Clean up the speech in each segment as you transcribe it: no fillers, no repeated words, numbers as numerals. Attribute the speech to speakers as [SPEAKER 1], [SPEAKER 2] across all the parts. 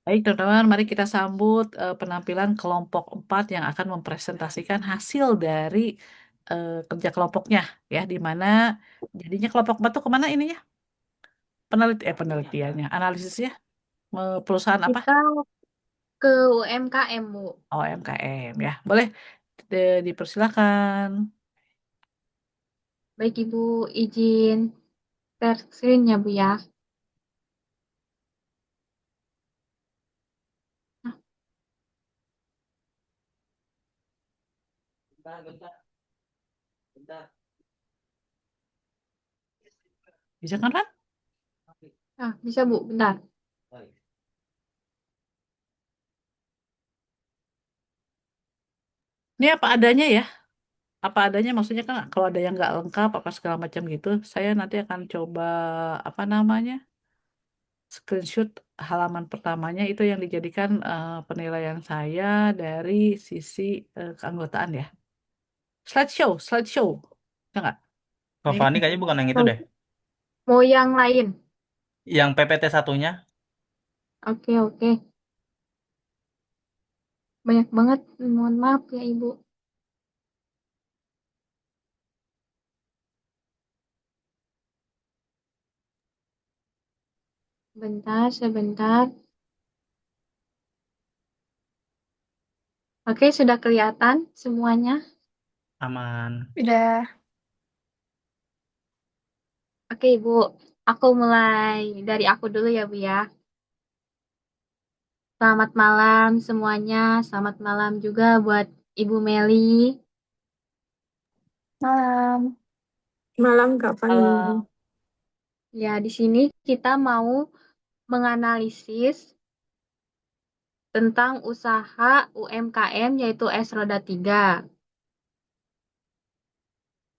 [SPEAKER 1] Baik, teman-teman, mari kita sambut penampilan kelompok 4 yang akan mempresentasikan hasil dari kerja kelompoknya, ya, di mana jadinya kelompok 4 tuh kemana ininya? Penelitiannya, analisisnya, perusahaan apa?
[SPEAKER 2] Kita ke UMKM, Bu.
[SPEAKER 1] Oh, MKM, ya. Boleh dipersilakan.
[SPEAKER 2] Baik, Ibu, izin share screen ya, Bu ya. Nah,
[SPEAKER 1] Bentar, bentar, bentar. Bisa kan, Ran?
[SPEAKER 2] bisa, Bu, bentar.
[SPEAKER 1] Ini apa adanya ya? Apa adanya maksudnya kan kalau ada yang nggak lengkap apa segala macam gitu, saya nanti akan coba apa namanya? Screenshot halaman pertamanya itu yang dijadikan penilaian saya dari sisi keanggotaan ya. Slideshow. Ya nggak?
[SPEAKER 3] Kak
[SPEAKER 1] Ini kan
[SPEAKER 3] Fani kayaknya bukan yang itu
[SPEAKER 2] Mau,
[SPEAKER 3] deh.
[SPEAKER 2] mau yang lain?
[SPEAKER 3] Yang PPT satunya.
[SPEAKER 2] Oke, oke. Banyak banget. Mohon maaf ya, Ibu. Bentar, sebentar. Oke, sudah kelihatan semuanya.
[SPEAKER 3] Aman.
[SPEAKER 2] Sudah. Oke, Ibu. Aku mulai dari aku dulu ya, Bu ya. Selamat malam semuanya. Selamat malam juga buat Ibu Meli.
[SPEAKER 4] Malam. Malam Kak Fani.
[SPEAKER 1] kalau
[SPEAKER 2] Ya, di sini kita mau menganalisis tentang usaha UMKM yaitu S Roda 3.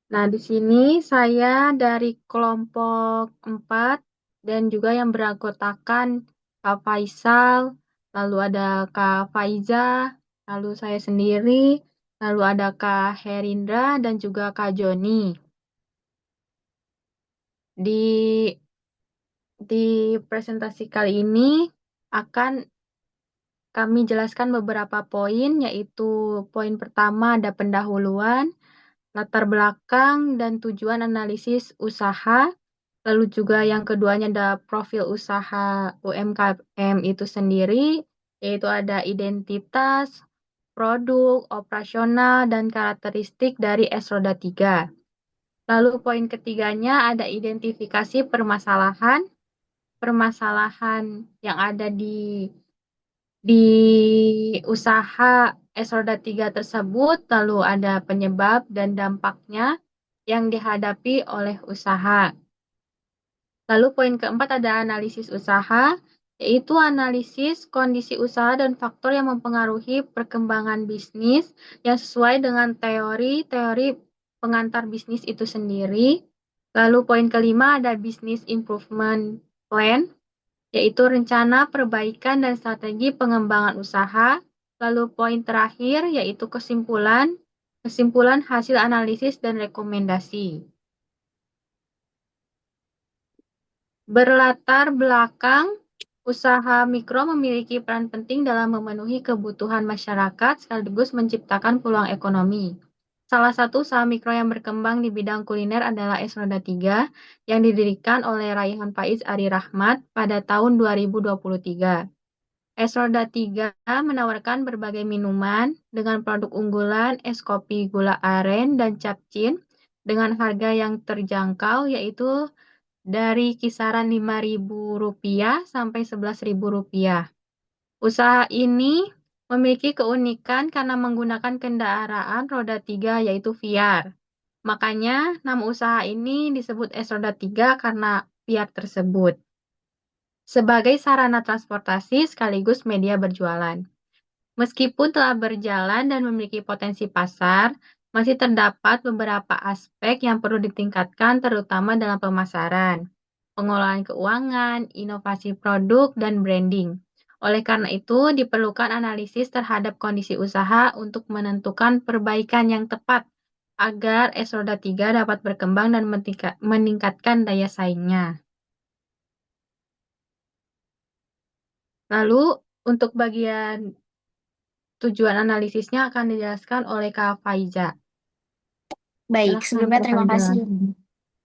[SPEAKER 2] Nah, di sini saya dari kelompok 4 dan juga yang beranggotakan Kak Faisal, lalu ada Kak Faiza, lalu saya sendiri, lalu ada Kak Herindra dan juga Kak Joni. Di di presentasi kali ini akan kami jelaskan beberapa poin, yaitu poin pertama ada pendahuluan, latar belakang, dan tujuan analisis usaha. Lalu juga yang keduanya ada profil usaha UMKM itu sendiri, yaitu ada identitas, produk, operasional, dan karakteristik dari S Roda 3. Lalu poin ketiganya ada identifikasi permasalahan, permasalahan yang ada di usaha S Roda 3 tersebut, lalu ada penyebab dan dampaknya yang dihadapi oleh usaha. Lalu poin keempat ada analisis usaha, yaitu analisis kondisi usaha dan faktor yang mempengaruhi perkembangan bisnis yang sesuai dengan teori-teori pengantar bisnis itu sendiri. Lalu poin kelima ada business improvement plan, yaitu rencana perbaikan dan strategi pengembangan usaha. Lalu poin terakhir yaitu kesimpulan, kesimpulan hasil analisis dan rekomendasi. Berlatar belakang, usaha mikro memiliki peran penting dalam memenuhi kebutuhan masyarakat sekaligus menciptakan peluang ekonomi. Salah satu usaha mikro yang berkembang di bidang kuliner adalah Es Roda 3 yang didirikan oleh Raihan Faiz Ari Rahmat pada tahun 2023. Es Roda 3 menawarkan berbagai minuman dengan produk unggulan es kopi gula aren dan capcin dengan harga yang terjangkau yaitu dari kisaran Rp5.000 sampai Rp11.000. Usaha ini memiliki keunikan karena menggunakan kendaraan roda 3 yaitu VR. Makanya nama usaha ini disebut es roda 3 karena VR tersebut. Sebagai sarana transportasi sekaligus media berjualan. Meskipun telah berjalan dan memiliki potensi pasar, masih terdapat beberapa aspek yang perlu ditingkatkan terutama dalam pemasaran, pengelolaan keuangan, inovasi produk, dan branding. Oleh karena itu, diperlukan analisis terhadap kondisi usaha untuk menentukan perbaikan yang tepat agar S Roda 3 dapat berkembang dan meningkatkan daya saingnya. Lalu, Untuk bagian tujuan analisisnya akan dijelaskan oleh Kak Faiza.
[SPEAKER 4] Baik,
[SPEAKER 2] Silakan
[SPEAKER 4] sebelumnya
[SPEAKER 2] Kak
[SPEAKER 4] terima
[SPEAKER 2] Faiza.
[SPEAKER 4] kasih.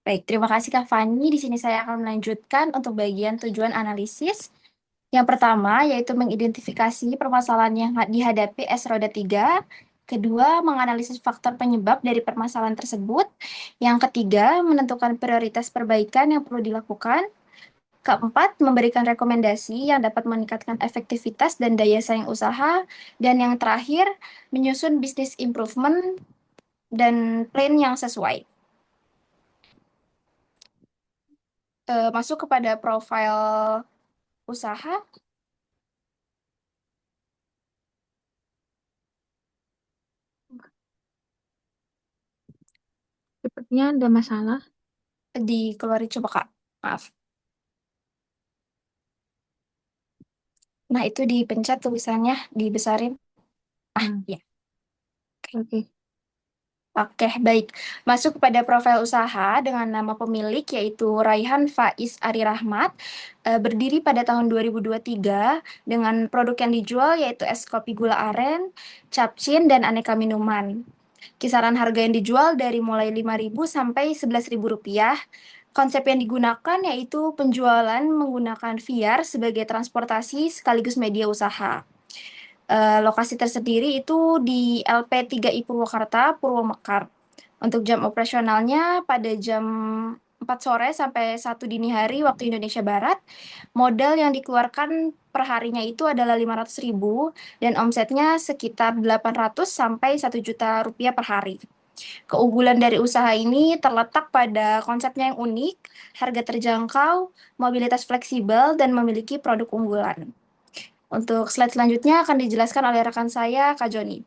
[SPEAKER 4] Baik, terima kasih Kak Fani. Di sini saya akan melanjutkan untuk bagian tujuan analisis. Yang pertama yaitu mengidentifikasi permasalahan yang dihadapi S roda 3. Kedua, menganalisis faktor penyebab dari permasalahan tersebut. Yang ketiga, menentukan prioritas perbaikan yang perlu dilakukan. Keempat, memberikan rekomendasi yang dapat meningkatkan efektivitas dan daya saing usaha. Dan yang terakhir, menyusun business improvement dan plan yang sesuai. Masuk kepada profil usaha.
[SPEAKER 2] Sepertinya ada masalah.
[SPEAKER 4] Dikeluarin coba Kak. Maaf. Nah, itu dipencet tulisannya, dibesarin.
[SPEAKER 2] Hmm,
[SPEAKER 4] Ya.
[SPEAKER 2] Oke.
[SPEAKER 4] Oke, baik. Masuk kepada profil usaha dengan nama pemilik yaitu Raihan Faiz Ari Rahmat, berdiri pada tahun 2023 dengan produk yang dijual yaitu es kopi gula aren, capcin, dan aneka minuman. Kisaran harga yang dijual dari mulai 5.000 sampai 11.000 rupiah. Konsep yang digunakan yaitu penjualan menggunakan VR sebagai transportasi sekaligus media usaha. Lokasi tersendiri itu di LP3I Purwakarta, Purwamekar. Untuk jam operasionalnya pada jam 4 sore sampai 1 dini hari waktu Indonesia Barat. Modal yang dikeluarkan per harinya itu adalah 500.000 dan omsetnya sekitar 800 sampai 1 juta rupiah per hari. Keunggulan dari usaha ini terletak pada konsepnya yang unik, harga terjangkau, mobilitas fleksibel, dan memiliki produk unggulan. Untuk slide selanjutnya akan dijelaskan oleh rekan saya, Kak Joni.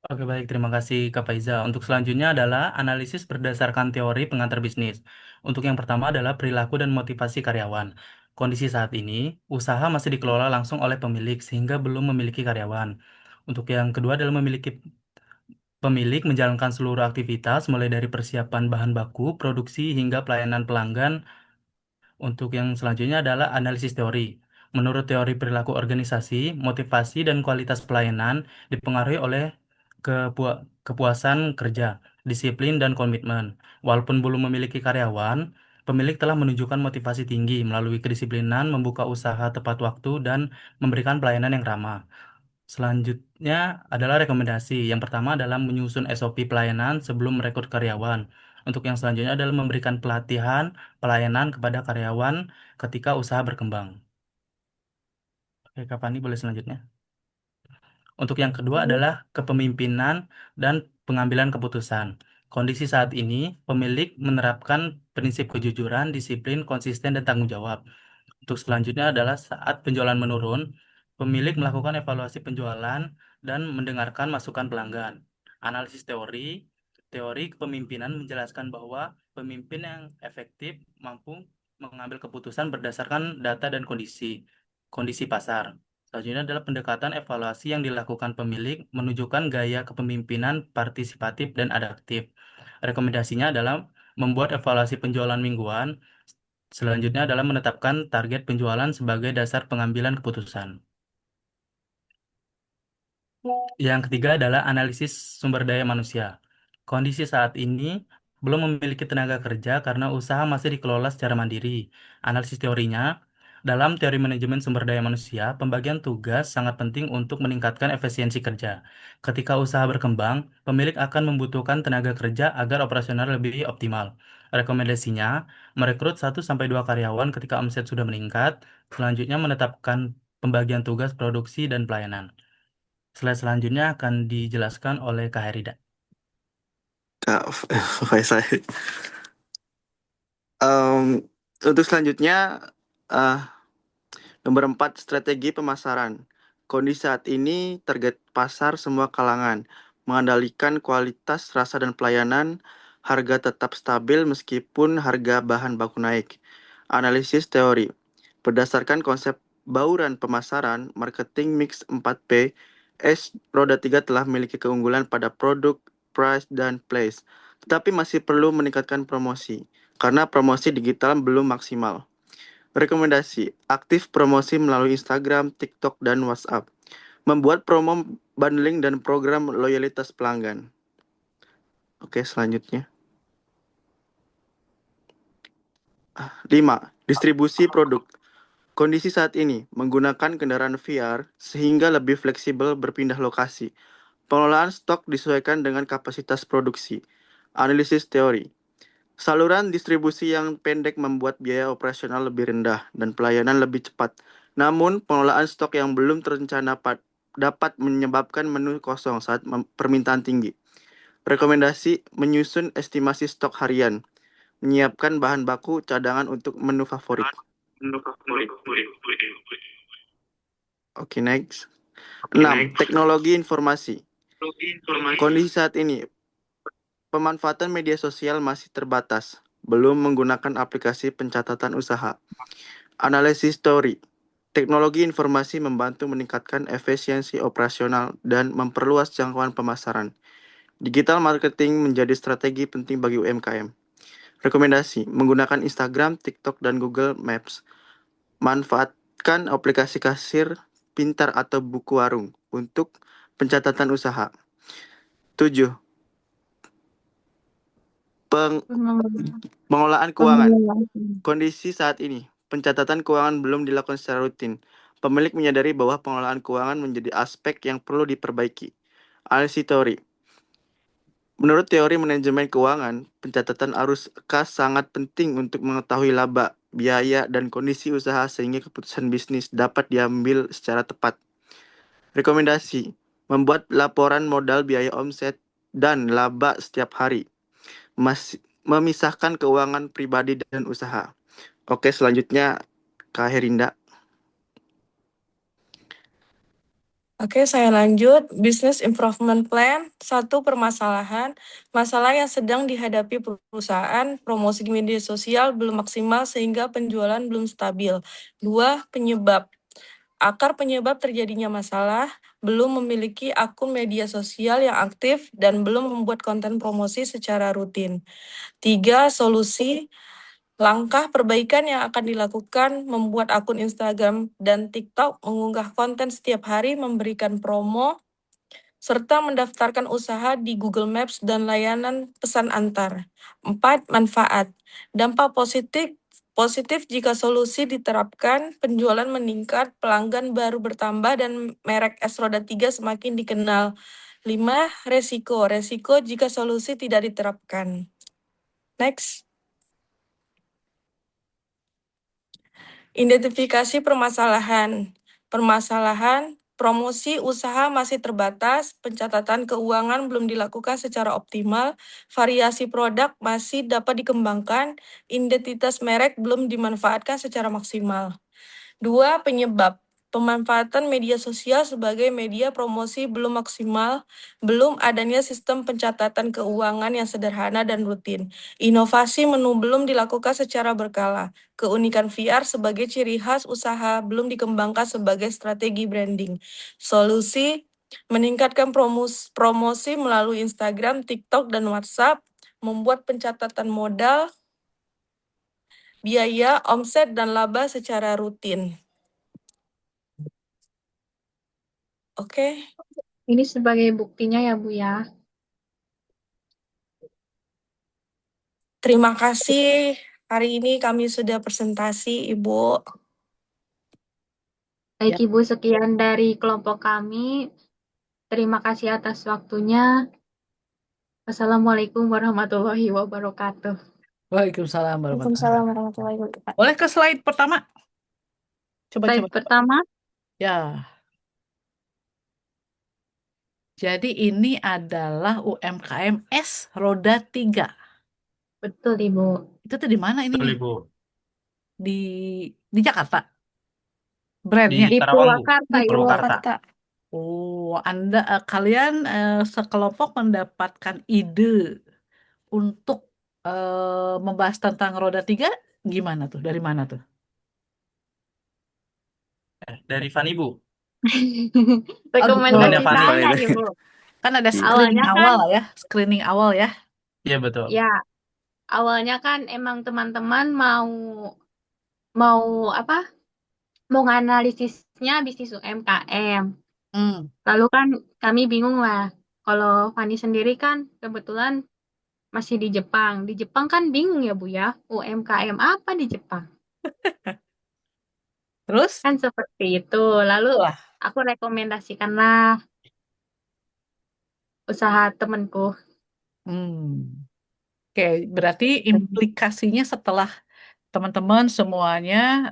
[SPEAKER 3] Oke, baik. Terima kasih, Kak Faiza. Untuk selanjutnya adalah analisis berdasarkan teori pengantar bisnis. Untuk yang pertama adalah perilaku dan motivasi karyawan. Kondisi saat ini, usaha masih dikelola langsung oleh pemilik sehingga belum memiliki karyawan. Untuk yang kedua adalah pemilik menjalankan seluruh aktivitas mulai dari persiapan bahan baku, produksi hingga pelayanan pelanggan. Untuk yang selanjutnya adalah analisis teori. Menurut teori perilaku organisasi, motivasi dan kualitas pelayanan dipengaruhi oleh kepuasan kerja, disiplin, dan komitmen. Walaupun belum memiliki karyawan, pemilik telah menunjukkan motivasi tinggi melalui kedisiplinan, membuka usaha tepat waktu, dan memberikan pelayanan yang ramah. Selanjutnya adalah rekomendasi. Yang pertama adalah menyusun SOP pelayanan sebelum merekrut karyawan. Untuk yang selanjutnya adalah memberikan pelatihan pelayanan kepada karyawan ketika usaha berkembang. Oke, Kak Fani, boleh selanjutnya. Untuk yang kedua adalah kepemimpinan dan pengambilan keputusan. Kondisi saat ini, pemilik menerapkan prinsip kejujuran, disiplin, konsisten, dan tanggung jawab. Untuk selanjutnya adalah saat penjualan menurun, pemilik melakukan evaluasi penjualan dan mendengarkan masukan pelanggan. Analisis teori kepemimpinan menjelaskan bahwa pemimpin yang efektif mampu mengambil keputusan berdasarkan data dan kondisi pasar. Selanjutnya adalah pendekatan evaluasi yang dilakukan pemilik menunjukkan gaya kepemimpinan partisipatif dan adaptif. Rekomendasinya adalah membuat evaluasi penjualan mingguan. Selanjutnya adalah menetapkan target penjualan sebagai dasar pengambilan keputusan. Yang ketiga adalah analisis sumber daya manusia. Kondisi saat ini belum memiliki tenaga kerja karena usaha masih dikelola secara mandiri. Analisis teorinya, dalam teori manajemen sumber daya manusia, pembagian tugas sangat penting untuk meningkatkan efisiensi kerja. Ketika usaha berkembang, pemilik akan membutuhkan tenaga kerja agar operasional lebih optimal. Rekomendasinya, merekrut 1 sampai 2 karyawan ketika omset sudah meningkat. Selanjutnya menetapkan pembagian tugas produksi dan pelayanan. Slide selanjutnya akan dijelaskan oleh Kak Herida.
[SPEAKER 5] Kak Faisal. Untuk selanjutnya, eh, nomor 4, strategi pemasaran. Kondisi saat ini target pasar semua kalangan, mengandalkan kualitas, rasa, dan pelayanan, harga tetap stabil meskipun harga bahan baku naik. Analisis teori. Berdasarkan konsep bauran pemasaran, marketing mix 4P, S roda 3 telah memiliki keunggulan pada produk, price, dan place, tetapi masih perlu meningkatkan promosi, karena promosi digital belum maksimal. Rekomendasi, aktif promosi melalui Instagram, TikTok, dan WhatsApp. Membuat promo bundling dan program loyalitas pelanggan. Oke, selanjutnya. 5. Distribusi produk. Kondisi saat ini menggunakan kendaraan VR sehingga lebih fleksibel berpindah lokasi. Pengelolaan stok disesuaikan dengan kapasitas produksi. Analisis teori. Saluran distribusi yang pendek membuat biaya operasional lebih rendah dan pelayanan lebih cepat. Namun, pengelolaan stok yang belum terencana dapat menyebabkan menu kosong saat permintaan tinggi. Rekomendasi menyusun estimasi stok harian. Menyiapkan bahan baku cadangan untuk menu favorit. Oke, next. 6. Teknologi informasi. Kondisi saat ini, pemanfaatan media sosial masih terbatas, belum menggunakan aplikasi pencatatan usaha. Analisis story. Teknologi informasi membantu meningkatkan efisiensi operasional dan memperluas jangkauan pemasaran. Digital marketing menjadi strategi penting bagi UMKM. Rekomendasi, menggunakan Instagram, TikTok, dan Google Maps. Manfaatkan aplikasi kasir pintar atau buku warung untuk pencatatan usaha. 7. Pengelolaan keuangan. Kondisi saat ini, pencatatan keuangan belum dilakukan secara rutin. Pemilik menyadari bahwa pengelolaan keuangan menjadi aspek yang perlu diperbaiki. Analisis teori. Menurut teori manajemen keuangan, pencatatan arus kas sangat penting untuk mengetahui laba, biaya, dan kondisi usaha sehingga keputusan bisnis dapat diambil secara tepat. Rekomendasi, membuat laporan modal, biaya omset, dan laba setiap hari. Memisahkan keuangan pribadi dan usaha. Oke, selanjutnya Kak Herinda.
[SPEAKER 6] Oke, saya lanjut. Business Improvement Plan. 1. Permasalahan. Masalah yang sedang dihadapi perusahaan, promosi di media sosial belum maksimal sehingga penjualan belum stabil. 2. Penyebab. Akar penyebab terjadinya masalah, belum memiliki akun media sosial yang aktif dan belum membuat konten promosi secara rutin. 3. Solusi. Langkah perbaikan yang akan dilakukan membuat akun Instagram dan TikTok mengunggah konten setiap hari, memberikan promo, serta mendaftarkan usaha di Google Maps dan layanan pesan antar. 4. Manfaat. Dampak positif jika solusi diterapkan, penjualan meningkat, pelanggan baru bertambah, dan merek es roda 3 semakin dikenal. 5. Resiko. Resiko jika solusi tidak diterapkan. Next. Identifikasi permasalahan. Permasalahan, promosi usaha masih terbatas, pencatatan keuangan belum dilakukan secara optimal, variasi produk masih dapat dikembangkan, identitas merek belum dimanfaatkan secara maksimal. 2. Penyebab. Pemanfaatan media sosial sebagai media promosi belum maksimal, belum adanya sistem pencatatan keuangan yang sederhana dan rutin. Inovasi menu belum dilakukan secara berkala. Keunikan VR sebagai ciri khas usaha belum dikembangkan sebagai strategi branding. Solusi, meningkatkan promosi melalui Instagram, TikTok, dan WhatsApp, membuat pencatatan modal, biaya, omset, dan laba secara rutin. Oke.
[SPEAKER 2] Ini sebagai buktinya ya, Bu ya.
[SPEAKER 6] Terima kasih. Hari ini kami sudah presentasi, Ibu.
[SPEAKER 2] Baik,
[SPEAKER 1] Ya.
[SPEAKER 2] Ibu, sekian dari kelompok kami. Terima kasih atas waktunya. Wassalamualaikum warahmatullahi wabarakatuh.
[SPEAKER 1] Waalaikumsalam warahmatullahi
[SPEAKER 4] Waalaikumsalam warahmatullahi wabarakatuh.
[SPEAKER 1] Boleh ke slide pertama? Coba.
[SPEAKER 2] Slide pertama,
[SPEAKER 1] Ya. Jadi ini adalah UMKM es roda 3.
[SPEAKER 2] betul Ibu.
[SPEAKER 1] Itu tuh di mana
[SPEAKER 3] Betul,
[SPEAKER 1] ininya?
[SPEAKER 3] Ibu.
[SPEAKER 1] Di Jakarta. Brandnya.
[SPEAKER 3] Di
[SPEAKER 2] Di
[SPEAKER 3] Karawang, Bu.
[SPEAKER 2] Purwakarta,
[SPEAKER 4] Di
[SPEAKER 2] Ibu.
[SPEAKER 3] Purwakarta.
[SPEAKER 1] Oh, kalian sekelompok mendapatkan ide untuk membahas tentang roda 3 gimana tuh? Dari mana tuh?
[SPEAKER 3] Dari Fani, Bu.
[SPEAKER 2] Rekomendasi
[SPEAKER 3] Temannya Fani.
[SPEAKER 2] saya, Ibu.
[SPEAKER 1] Kan ada
[SPEAKER 2] Awalnya
[SPEAKER 1] screening awal ya.
[SPEAKER 3] Iya, betul.
[SPEAKER 2] Ya, awalnya kan emang teman-teman mau mau apa? Mau nganalisisnya bisnis UMKM.
[SPEAKER 1] Hmm.
[SPEAKER 2] Lalu kan kami bingung lah. Kalau Fani sendiri kan kebetulan masih di Jepang. Di Jepang kan bingung ya Bu ya. UMKM apa di Jepang?
[SPEAKER 1] Terus?
[SPEAKER 2] Kan seperti itu. Lalu
[SPEAKER 1] Lah.
[SPEAKER 2] aku rekomendasikanlah usaha temanku.
[SPEAKER 1] Hmm. Oke, berarti implikasinya setelah teman-teman semuanya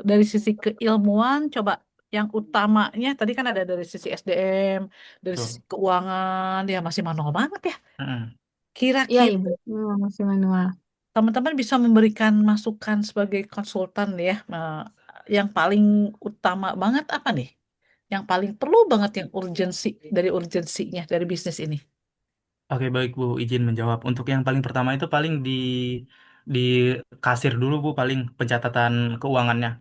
[SPEAKER 1] dari sisi keilmuan, coba yang utamanya tadi kan ada dari sisi SDM, dari sisi
[SPEAKER 3] Tuh.
[SPEAKER 1] keuangan, ya masih manual banget ya.
[SPEAKER 3] Mm-mm.
[SPEAKER 2] Iya
[SPEAKER 1] Kira-kira
[SPEAKER 2] Ibu, masih manual.
[SPEAKER 1] teman-teman bisa memberikan masukan sebagai konsultan ya. Yang paling utama banget apa nih? Yang paling perlu banget yang urgensinya dari bisnis ini.
[SPEAKER 3] Oke, baik Bu, izin menjawab. Untuk yang paling pertama itu paling di kasir dulu Bu, paling pencatatan keuangannya.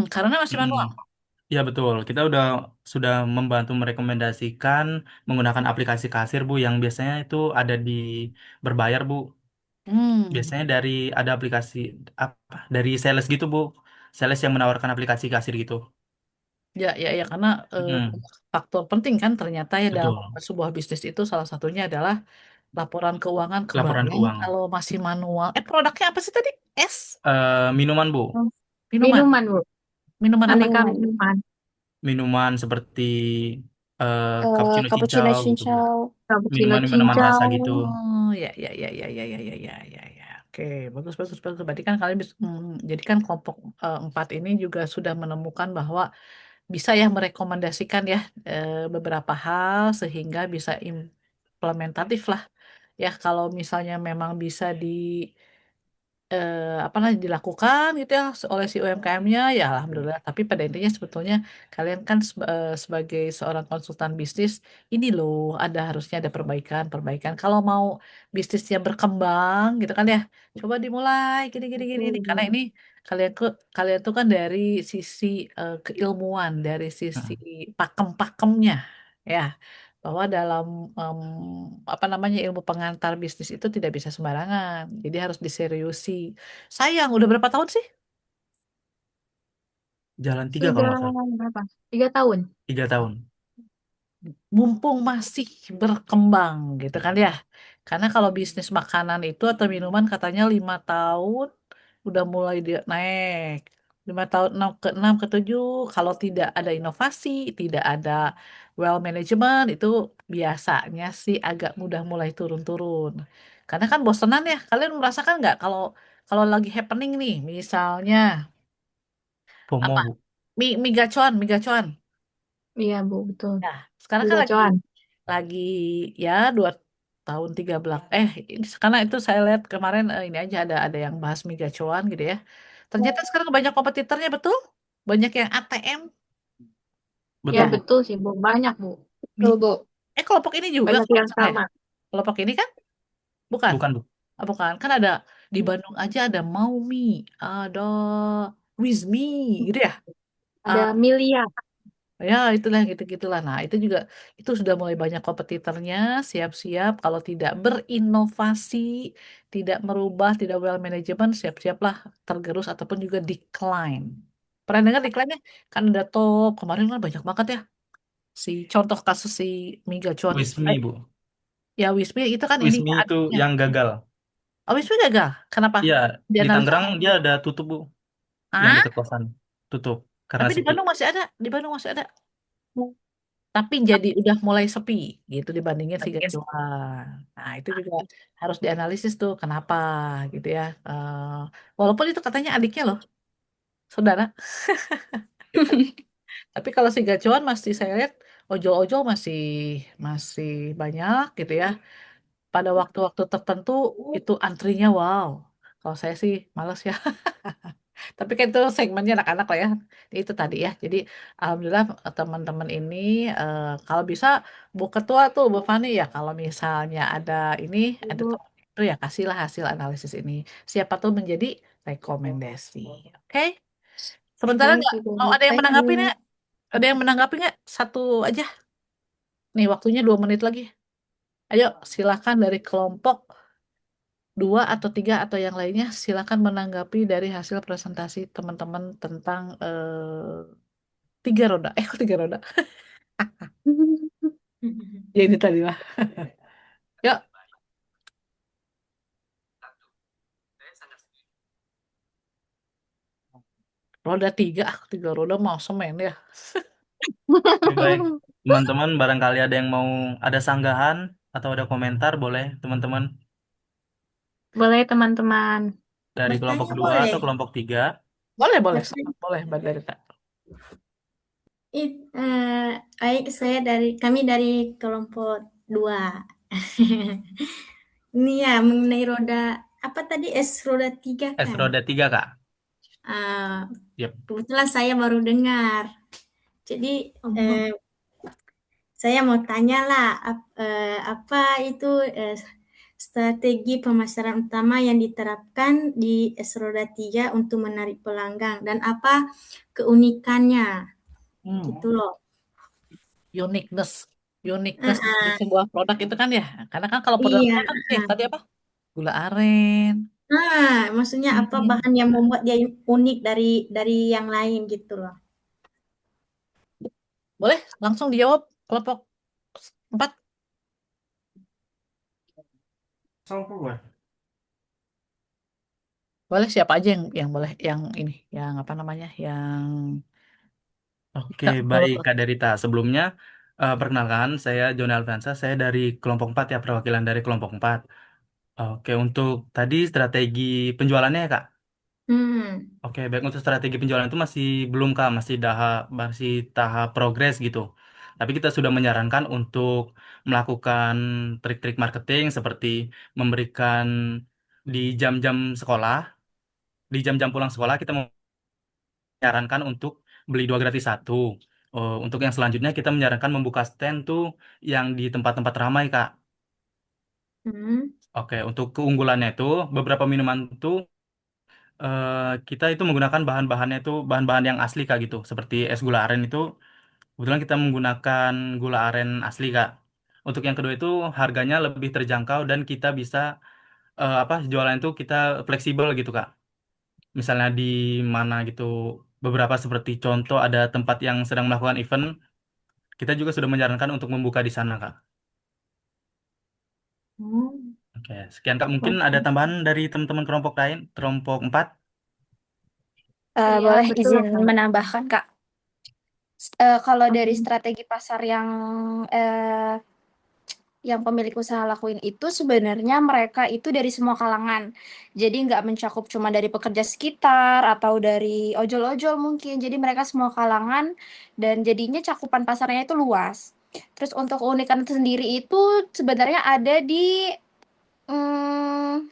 [SPEAKER 1] Karena masih
[SPEAKER 3] Mm-mm.
[SPEAKER 1] manual.
[SPEAKER 3] Ya betul, kita sudah membantu merekomendasikan menggunakan aplikasi kasir Bu, yang biasanya itu ada di berbayar Bu.
[SPEAKER 1] Hmm,
[SPEAKER 3] Biasanya ada aplikasi apa? Dari sales gitu Bu, sales yang menawarkan aplikasi kasir gitu.
[SPEAKER 1] ya, karena
[SPEAKER 3] Mm-mm.
[SPEAKER 1] faktor penting kan ternyata ya dalam
[SPEAKER 3] Betul.
[SPEAKER 1] sebuah bisnis itu salah satunya adalah laporan keuangan.
[SPEAKER 3] Laporan
[SPEAKER 1] Kebayang
[SPEAKER 3] keuangan.
[SPEAKER 1] kalau masih manual. Produknya apa sih tadi? Es,
[SPEAKER 3] Minuman Bu,
[SPEAKER 1] minuman,
[SPEAKER 2] Minuman Bu,
[SPEAKER 1] minuman apa?
[SPEAKER 2] aneka
[SPEAKER 4] Minuman.
[SPEAKER 2] minuman.
[SPEAKER 3] minuman seperti cappuccino
[SPEAKER 4] Cappuccino
[SPEAKER 3] cincau gitu Bu.
[SPEAKER 4] cincau.
[SPEAKER 2] Cappuccino
[SPEAKER 3] Minuman-minuman rasa
[SPEAKER 2] cincau.
[SPEAKER 3] gitu.
[SPEAKER 1] Oh, ya. Oke, bagus. Berarti kan kalian bisa, jadi kan kelompok 4 ini juga sudah menemukan bahwa bisa ya merekomendasikan ya beberapa hal sehingga bisa implementatif lah ya kalau misalnya memang bisa apa namanya dilakukan gitu ya oleh si UMKM-nya ya alhamdulillah. Tapi pada intinya sebetulnya kalian kan sebagai seorang konsultan bisnis ini loh ada harusnya ada perbaikan kalau mau bisnisnya berkembang gitu kan ya coba dimulai gini karena
[SPEAKER 2] Betul.
[SPEAKER 1] ini kalian tuh kan dari sisi keilmuan dari sisi
[SPEAKER 3] Mm.
[SPEAKER 1] pakem-pakemnya ya bahwa dalam em, apa namanya ilmu pengantar bisnis itu tidak bisa sembarangan, jadi harus diseriusi. Sayang, udah berapa tahun sih?
[SPEAKER 3] Jalan 3 kalau
[SPEAKER 2] Sudah
[SPEAKER 3] nggak salah.
[SPEAKER 2] berapa? 3 tahun.
[SPEAKER 3] 3 tahun.
[SPEAKER 1] Mumpung masih berkembang gitu kan ya. Karena kalau bisnis makanan itu atau minuman katanya 5 tahun udah mulai dia naik. 5 tahun, 6 ke 7 kalau tidak ada inovasi, tidak ada well management itu biasanya sih agak mudah mulai turun-turun. Karena kan bosenan ya. Kalian merasakan nggak kalau kalau lagi happening nih, misalnya apa?
[SPEAKER 3] FOMO Bu.
[SPEAKER 1] Mie gacuan.
[SPEAKER 2] Iya Bu, betul.
[SPEAKER 1] Nah, sekarang kan
[SPEAKER 2] Juga
[SPEAKER 1] lagi
[SPEAKER 2] cuan.
[SPEAKER 1] lagi ya 2 tahun 3 bulan. Ini karena itu saya lihat kemarin ini aja ada yang bahas migacuan gitu ya. Ternyata sekarang banyak kompetitornya betul, banyak yang ATM.
[SPEAKER 2] Ya
[SPEAKER 3] Betul
[SPEAKER 1] Ya,
[SPEAKER 3] Bu.
[SPEAKER 2] betul sih Bu, banyak Bu.
[SPEAKER 4] Betul, Bu.
[SPEAKER 1] kelompok ini juga
[SPEAKER 2] Banyak
[SPEAKER 1] kalau
[SPEAKER 2] yang
[SPEAKER 1] nggak salah ya.
[SPEAKER 2] sama.
[SPEAKER 1] Kelompok ini kan bukan?
[SPEAKER 3] Bukan Bu.
[SPEAKER 1] Bukan? Kan ada di Bandung aja ada Maumi, ada Wizmi gitu ya.
[SPEAKER 2] Ada Milia.
[SPEAKER 1] Ya, itulah gitu-gitulah. Nah, itu juga itu sudah mulai banyak kompetitornya, siap-siap kalau tidak berinovasi, tidak merubah, tidak well management, siap-siaplah tergerus ataupun juga decline. Pernah dengar decline-nya? Kan ada top, kemarin kan banyak banget ya. Si contoh kasus si Mega Cuan itu.
[SPEAKER 3] Wismi Bu.
[SPEAKER 1] Ya Wismi itu kan
[SPEAKER 3] Wismi
[SPEAKER 1] ininya
[SPEAKER 3] itu
[SPEAKER 1] adiknya.
[SPEAKER 3] yang gagal.
[SPEAKER 1] Oh, Wismi gagal. Kenapa?
[SPEAKER 3] Iya, di
[SPEAKER 1] Dianalisa
[SPEAKER 3] Tangerang
[SPEAKER 1] apa?
[SPEAKER 3] dia ada tutup Bu. Yang
[SPEAKER 1] Ah,
[SPEAKER 3] dekat kosan. Tutup karena
[SPEAKER 1] tapi di
[SPEAKER 3] sepi.
[SPEAKER 1] Bandung masih ada. Di Bandung masih ada. Tapi jadi udah mulai sepi gitu dibandingin si kecoa. Nah, itu juga harus dianalisis tuh kenapa gitu ya. Walaupun itu katanya adiknya loh, saudara. Tapi kalau si gacuan masih saya lihat ojol-ojol masih masih banyak gitu ya. Pada waktu-waktu tertentu itu antrinya wow. Kalau saya sih males ya. Tapi kan itu segmennya anak-anak lah ya. Itu tadi ya. Jadi alhamdulillah teman-teman ini kalau bisa Bu Ketua tuh Bu Fani ya kalau misalnya ini ada
[SPEAKER 2] Bu.
[SPEAKER 1] teman itu ya kasihlah hasil analisis ini. Siapa tuh menjadi rekomendasi. Oke? Sementara
[SPEAKER 2] Baik
[SPEAKER 1] nggak
[SPEAKER 2] Ibu.
[SPEAKER 1] mau ada yang
[SPEAKER 2] Thank
[SPEAKER 1] menanggapi nggak?
[SPEAKER 2] you.
[SPEAKER 1] Ada yang menanggapi nggak? Satu aja. Nih waktunya 2 menit lagi. Ayo silakan dari kelompok dua atau tiga atau yang lainnya silakan menanggapi dari hasil presentasi teman-teman tentang tiga roda. Kok tiga roda? Ya ini tadi lah. Yuk, roda tiga. Tiga roda mau semen ya.
[SPEAKER 3] Oke, baik. Teman-teman, barangkali ada yang mau ada sanggahan atau ada komentar, boleh teman-teman
[SPEAKER 2] Boleh teman-teman.
[SPEAKER 3] dari kelompok
[SPEAKER 7] Bertanya
[SPEAKER 3] 2
[SPEAKER 7] boleh.
[SPEAKER 3] atau kelompok 3.
[SPEAKER 1] Boleh, boleh.
[SPEAKER 7] Bertanya.
[SPEAKER 1] Sangat boleh, Mbak Darita.
[SPEAKER 7] It, baik, kami dari kelompok 2. Ini ya mengenai roda apa tadi roda 3
[SPEAKER 3] S
[SPEAKER 7] kan?
[SPEAKER 3] roda 3, Kak.
[SPEAKER 7] Ah,
[SPEAKER 3] Yep.
[SPEAKER 7] kebetulan saya baru dengar. Jadi saya mau tanya lah apa itu strategi pemasaran utama yang diterapkan di roda 3 untuk menarik pelanggan dan apa keunikannya gitu loh.
[SPEAKER 1] Uniqueness.
[SPEAKER 7] Ah,
[SPEAKER 1] Uniqueness dari
[SPEAKER 7] ah,
[SPEAKER 1] sebuah produk itu kan ya. Karena kan kalau produk
[SPEAKER 7] iya.
[SPEAKER 1] lain kan tadi apa? Gula aren.
[SPEAKER 7] Maksudnya apa
[SPEAKER 1] Hmm.
[SPEAKER 7] bahan yang membuat dia unik dari yang lain gitu loh.
[SPEAKER 1] Boleh langsung dijawab kelompok 4. Boleh siapa aja yang boleh yang ini, yang apa namanya? Yang
[SPEAKER 3] Oke,
[SPEAKER 1] Kak,
[SPEAKER 3] baik
[SPEAKER 1] menurut
[SPEAKER 3] Kak Derita. Sebelumnya, perkenalkan, saya Joni Alvansa, saya dari kelompok 4 ya, perwakilan dari kelompok 4. Oke, untuk tadi strategi penjualannya ya Kak?
[SPEAKER 7] Hmm.
[SPEAKER 3] Oke, baik untuk strategi penjualan itu masih belum Kak, masih tahap progres gitu. Tapi kita sudah menyarankan untuk melakukan trik-trik marketing seperti memberikan di jam-jam sekolah, di jam-jam pulang sekolah kita menyarankan untuk beli dua gratis satu. Oh, untuk yang selanjutnya kita menyarankan membuka stand tuh yang di tempat-tempat ramai Kak.
[SPEAKER 7] Hmm.
[SPEAKER 3] Oke, untuk keunggulannya itu beberapa minuman tuh kita itu menggunakan bahan-bahannya itu bahan-bahan yang asli Kak gitu. Seperti es gula aren itu kebetulan kita menggunakan gula aren asli Kak. Untuk yang kedua itu harganya lebih terjangkau dan kita bisa jualan itu kita fleksibel gitu Kak. Misalnya di mana gitu beberapa seperti contoh ada tempat yang sedang melakukan event, kita juga sudah menyarankan untuk membuka di sana Kak.
[SPEAKER 7] Hmm.
[SPEAKER 3] Oke, sekian Kak. Mungkin ada tambahan dari teman-teman kelompok lain, kelompok 4.
[SPEAKER 2] Iya,
[SPEAKER 4] Boleh
[SPEAKER 2] betul,
[SPEAKER 4] izin
[SPEAKER 2] Kak.
[SPEAKER 4] menambahkan, Kak. Kalau dari
[SPEAKER 2] Hmm.
[SPEAKER 4] strategi pasar eh, yang pemilik usaha lakuin itu sebenarnya mereka itu dari semua kalangan. Jadi nggak mencakup cuma dari pekerja sekitar atau dari ojol-ojol mungkin. Jadi mereka semua kalangan dan jadinya cakupan pasarnya itu luas. Terus untuk keunikan sendiri itu sebenarnya ada di hmm,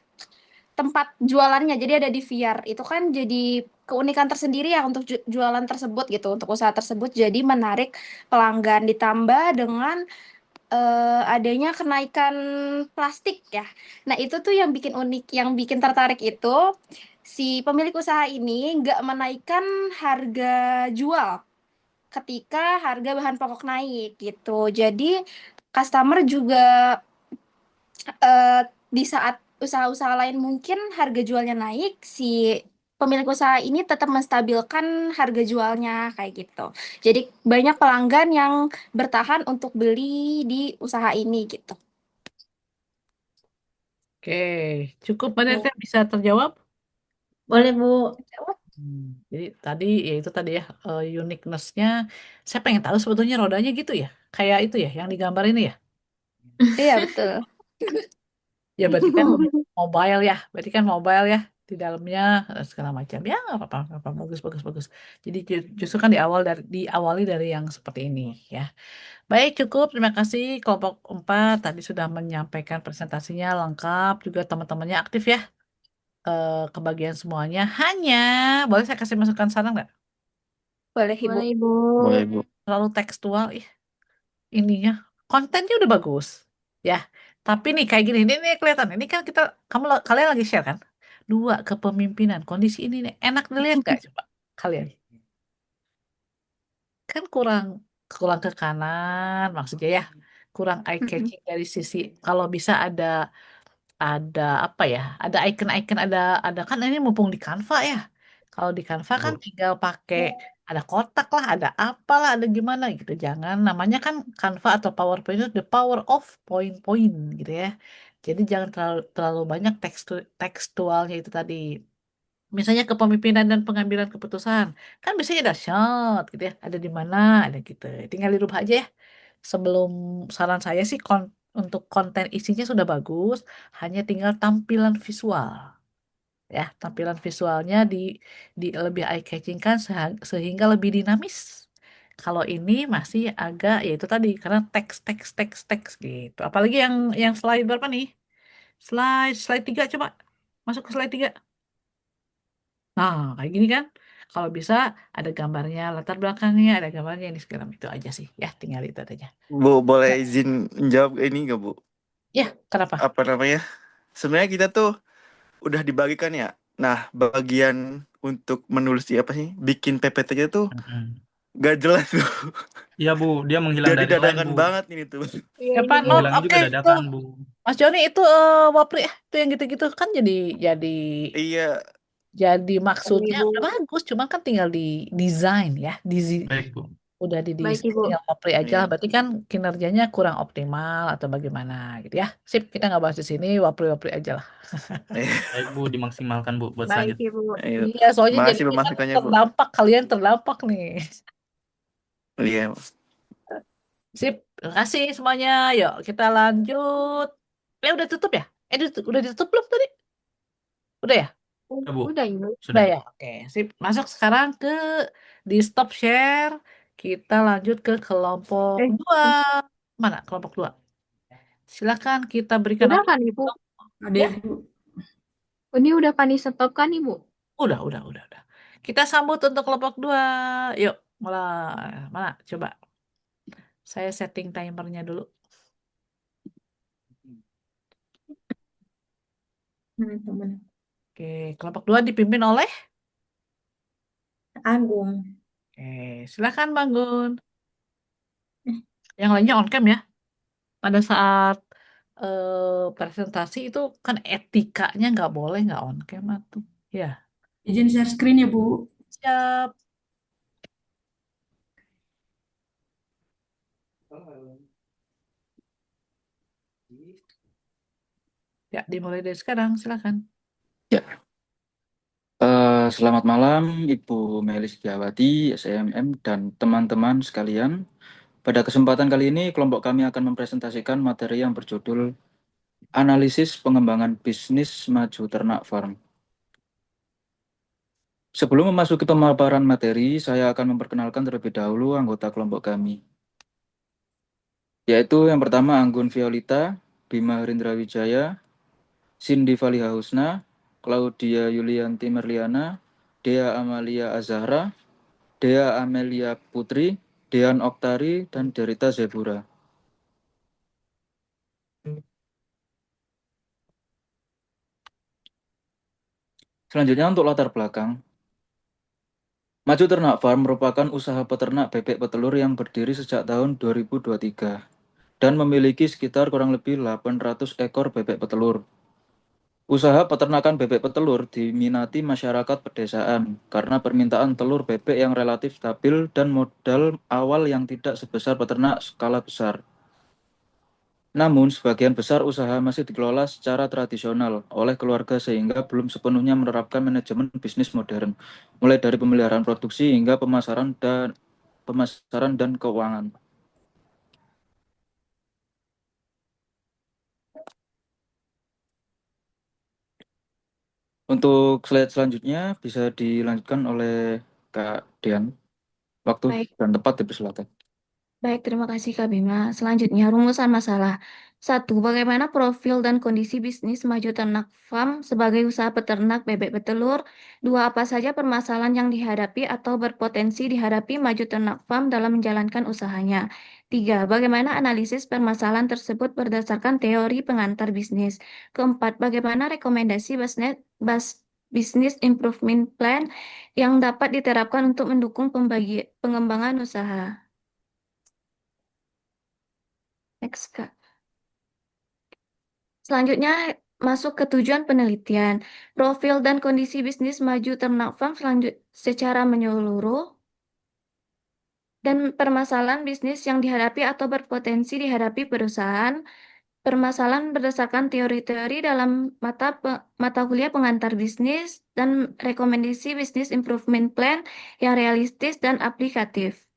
[SPEAKER 4] tempat jualannya. Jadi ada di VR. Itu kan jadi keunikan tersendiri ya untuk jualan tersebut gitu, untuk usaha tersebut. Jadi menarik pelanggan ditambah dengan adanya kenaikan plastik ya. Nah, itu tuh yang bikin unik, yang bikin tertarik itu si pemilik usaha ini nggak menaikkan harga jual ketika harga bahan pokok naik gitu. Jadi customer juga di saat usaha-usaha lain mungkin harga jualnya naik, si pemilik usaha ini tetap menstabilkan harga jualnya kayak gitu. Jadi banyak pelanggan yang bertahan untuk beli di usaha ini gitu.
[SPEAKER 1] Oke, cukup Mbak
[SPEAKER 7] Oh,
[SPEAKER 1] Darita bisa terjawab?
[SPEAKER 7] boleh Bu.
[SPEAKER 1] Jadi tadi ya itu tadi ya uniqueness-nya. Saya pengen tahu sebetulnya rodanya gitu ya. Kayak itu ya yang digambar ini ya.
[SPEAKER 4] Iya, betul.
[SPEAKER 1] Ya berarti kan mobile ya. Berarti kan mobile ya di dalamnya segala macam. Ya nggak apa-apa. Bagus bagus bagus. Jadi justru kan diawali dari yang seperti ini ya. Baik, cukup. Terima kasih kelompok 4 tadi sudah menyampaikan presentasinya lengkap. Juga teman-temannya aktif ya. Kebagian semuanya. Hanya, boleh saya kasih masukan sana nggak?
[SPEAKER 4] Boleh, Ibu.
[SPEAKER 2] Boleh, Ibu.
[SPEAKER 5] Boleh, Bu.
[SPEAKER 1] Terlalu tekstual, ininya. Kontennya udah bagus. Ya, tapi nih kayak gini, ini kelihatan. Ini kan kalian lagi share kan? Dua kepemimpinan. Kondisi ini nih, enak dilihat nggak coba kalian? Kan kurang kurang ke kanan maksudnya ya. Kurang eye
[SPEAKER 4] Mm-mm.
[SPEAKER 1] catching dari sisi kalau bisa ada ada apa ya? Ada icon-icon, ada kan ini mumpung di Canva ya. Kalau di Canva kan
[SPEAKER 3] Bu.
[SPEAKER 1] tinggal pakai ada kotak lah, ada apalah, ada gimana gitu. Jangan namanya kan Canva atau PowerPoint itu the power of point-point gitu ya. Jadi jangan terlalu terlalu banyak tekstualnya itu tadi. Misalnya kepemimpinan dan pengambilan keputusan. Kan biasanya ada shot gitu ya. Ada di mana, ada gitu. Tinggal dirubah aja ya. Sebelum saran saya sih untuk konten isinya sudah bagus, hanya tinggal tampilan visual. Ya, tampilan visualnya di lebih eye catching kan sehingga lebih dinamis. Kalau ini masih agak ya itu tadi karena teks gitu. Apalagi yang slide berapa nih? Slide 3 coba. Masuk ke slide 3. Nah, kayak gini kan. Kalau bisa ada gambarnya, latar belakangnya, ada gambarnya ini segala itu aja sih. Ya, tinggal itu aja.
[SPEAKER 5] Bu, boleh izin menjawab ini nggak, Bu?
[SPEAKER 1] Ya, kenapa?
[SPEAKER 5] Apa namanya? Sebenarnya kita tuh udah dibagikan ya. Nah, bagian untuk menulis apa sih? Bikin PPT-nya tuh
[SPEAKER 3] Mm-mm.
[SPEAKER 5] gak jelas tuh.
[SPEAKER 3] Iya Bu, dia menghilang
[SPEAKER 5] Jadi
[SPEAKER 3] dari slide
[SPEAKER 5] dadakan
[SPEAKER 3] Bu.
[SPEAKER 5] banget ini tuh.
[SPEAKER 2] Iya,
[SPEAKER 1] Siapa?
[SPEAKER 2] ini
[SPEAKER 1] Oh,
[SPEAKER 2] dia.
[SPEAKER 3] Menghilang
[SPEAKER 1] oke,
[SPEAKER 3] juga
[SPEAKER 1] itu
[SPEAKER 3] dadakan Bu.
[SPEAKER 1] Mas Joni itu Wapri itu yang gitu-gitu kan jadi
[SPEAKER 5] Iya,
[SPEAKER 1] jadi
[SPEAKER 2] Baik,
[SPEAKER 1] maksudnya
[SPEAKER 2] Ibu.
[SPEAKER 1] udah bagus, cuma kan tinggal di desain ya,
[SPEAKER 3] Baik Bu.
[SPEAKER 1] udah di
[SPEAKER 2] Baik,
[SPEAKER 1] desain
[SPEAKER 2] Ibu.
[SPEAKER 1] tinggal Wapri aja lah.
[SPEAKER 5] iya.
[SPEAKER 1] Berarti kan kinerjanya kurang optimal atau bagaimana gitu ya. Sip, kita nggak bahas di sini, Wapri aja lah.
[SPEAKER 3] Baik Bu, dimaksimalkan Bu buat
[SPEAKER 2] Baik,
[SPEAKER 3] selanjutnya.
[SPEAKER 2] Ibu.
[SPEAKER 5] Ayo.
[SPEAKER 1] Iya, soalnya
[SPEAKER 5] Makasih
[SPEAKER 1] jadinya kan
[SPEAKER 5] pemasukannya, Bu.
[SPEAKER 1] terdampak, kalian terdampak nih.
[SPEAKER 5] Iya.
[SPEAKER 1] Sip, terima kasih semuanya. Yuk, kita lanjut. Udah tutup ya? Udah ditutup belum tadi? Udah ya?
[SPEAKER 3] Ya Bu,
[SPEAKER 2] Udah, Ibu.
[SPEAKER 1] Udah
[SPEAKER 3] sudah.
[SPEAKER 1] ya? Oke, sip. Masuk sekarang di stop share. Kita lanjut ke kelompok
[SPEAKER 2] Eh,
[SPEAKER 1] 2. Mana kelompok 2? Silakan kita berikan
[SPEAKER 2] udah
[SPEAKER 1] apa?
[SPEAKER 2] kan, Ibu?
[SPEAKER 7] Ada
[SPEAKER 1] Ya,
[SPEAKER 7] Ibu.
[SPEAKER 2] Ini udah Fani stop kan, Ibu?
[SPEAKER 1] udah. Kita sambut untuk kelompok 2. Yuk, mulai. Mana? Coba. Saya setting timernya dulu.
[SPEAKER 7] Teman-teman.
[SPEAKER 1] Oke, kelompok 2 dipimpin oleh.
[SPEAKER 7] Agung.
[SPEAKER 1] Oke, silakan Bangun.
[SPEAKER 7] Eh,
[SPEAKER 1] Yang lainnya on cam ya. Pada saat presentasi itu kan etikanya nggak boleh nggak on cam tuh. Ya,
[SPEAKER 7] izin share screen ya Bu.
[SPEAKER 1] siap. Ya, dimulai dari sekarang, silakan.
[SPEAKER 8] Ya, selamat malam Ibu Melis Setiawati, SMM, dan teman-teman sekalian. Pada kesempatan kali ini, kelompok kami akan mempresentasikan materi yang berjudul Analisis Pengembangan Bisnis Maju Ternak Farm. Sebelum memasuki pemaparan materi, saya akan memperkenalkan terlebih dahulu anggota kelompok kami, yaitu yang pertama Anggun Violita, Bima Hendra Wijaya, Cindy Faliha Husna, Claudia Yulianti Merliana, Dea Amalia Azahra, Dea Amelia Putri, Dean Oktari, dan Derita Zebura. Selanjutnya untuk latar belakang. Maju Ternak Farm merupakan usaha peternak bebek petelur yang berdiri sejak tahun 2023 dan memiliki sekitar kurang lebih 800 ekor bebek petelur. Usaha peternakan bebek petelur diminati masyarakat pedesaan karena permintaan telur bebek yang relatif stabil dan modal awal yang tidak sebesar peternak skala besar. Namun, sebagian besar usaha masih dikelola secara tradisional oleh keluarga sehingga belum sepenuhnya menerapkan manajemen bisnis modern, mulai dari pemeliharaan produksi hingga pemasaran dan keuangan. Untuk slide selanjutnya bisa dilanjutkan oleh Kak Dian. Waktu
[SPEAKER 2] Baik.
[SPEAKER 8] dan tempat dipersilakan.
[SPEAKER 4] Baik, terima kasih Kak Bima. Selanjutnya, rumusan masalah. 1. Bagaimana profil dan kondisi bisnis maju ternak farm sebagai usaha peternak bebek petelur? 2. Apa saja permasalahan yang dihadapi atau berpotensi dihadapi maju ternak farm dalam menjalankan usahanya? 3. Bagaimana analisis permasalahan tersebut berdasarkan teori pengantar bisnis? 4. Bagaimana rekomendasi business improvement plan yang dapat diterapkan untuk mendukung pengembangan usaha? Next, Kak. Selanjutnya, masuk ke tujuan penelitian, profil dan kondisi bisnis maju ternak farm secara menyeluruh, dan permasalahan bisnis yang dihadapi atau berpotensi dihadapi perusahaan, permasalahan berdasarkan teori-teori dalam mata kuliah pengantar bisnis, dan rekomendasi bisnis improvement plan yang realistis dan aplikatif.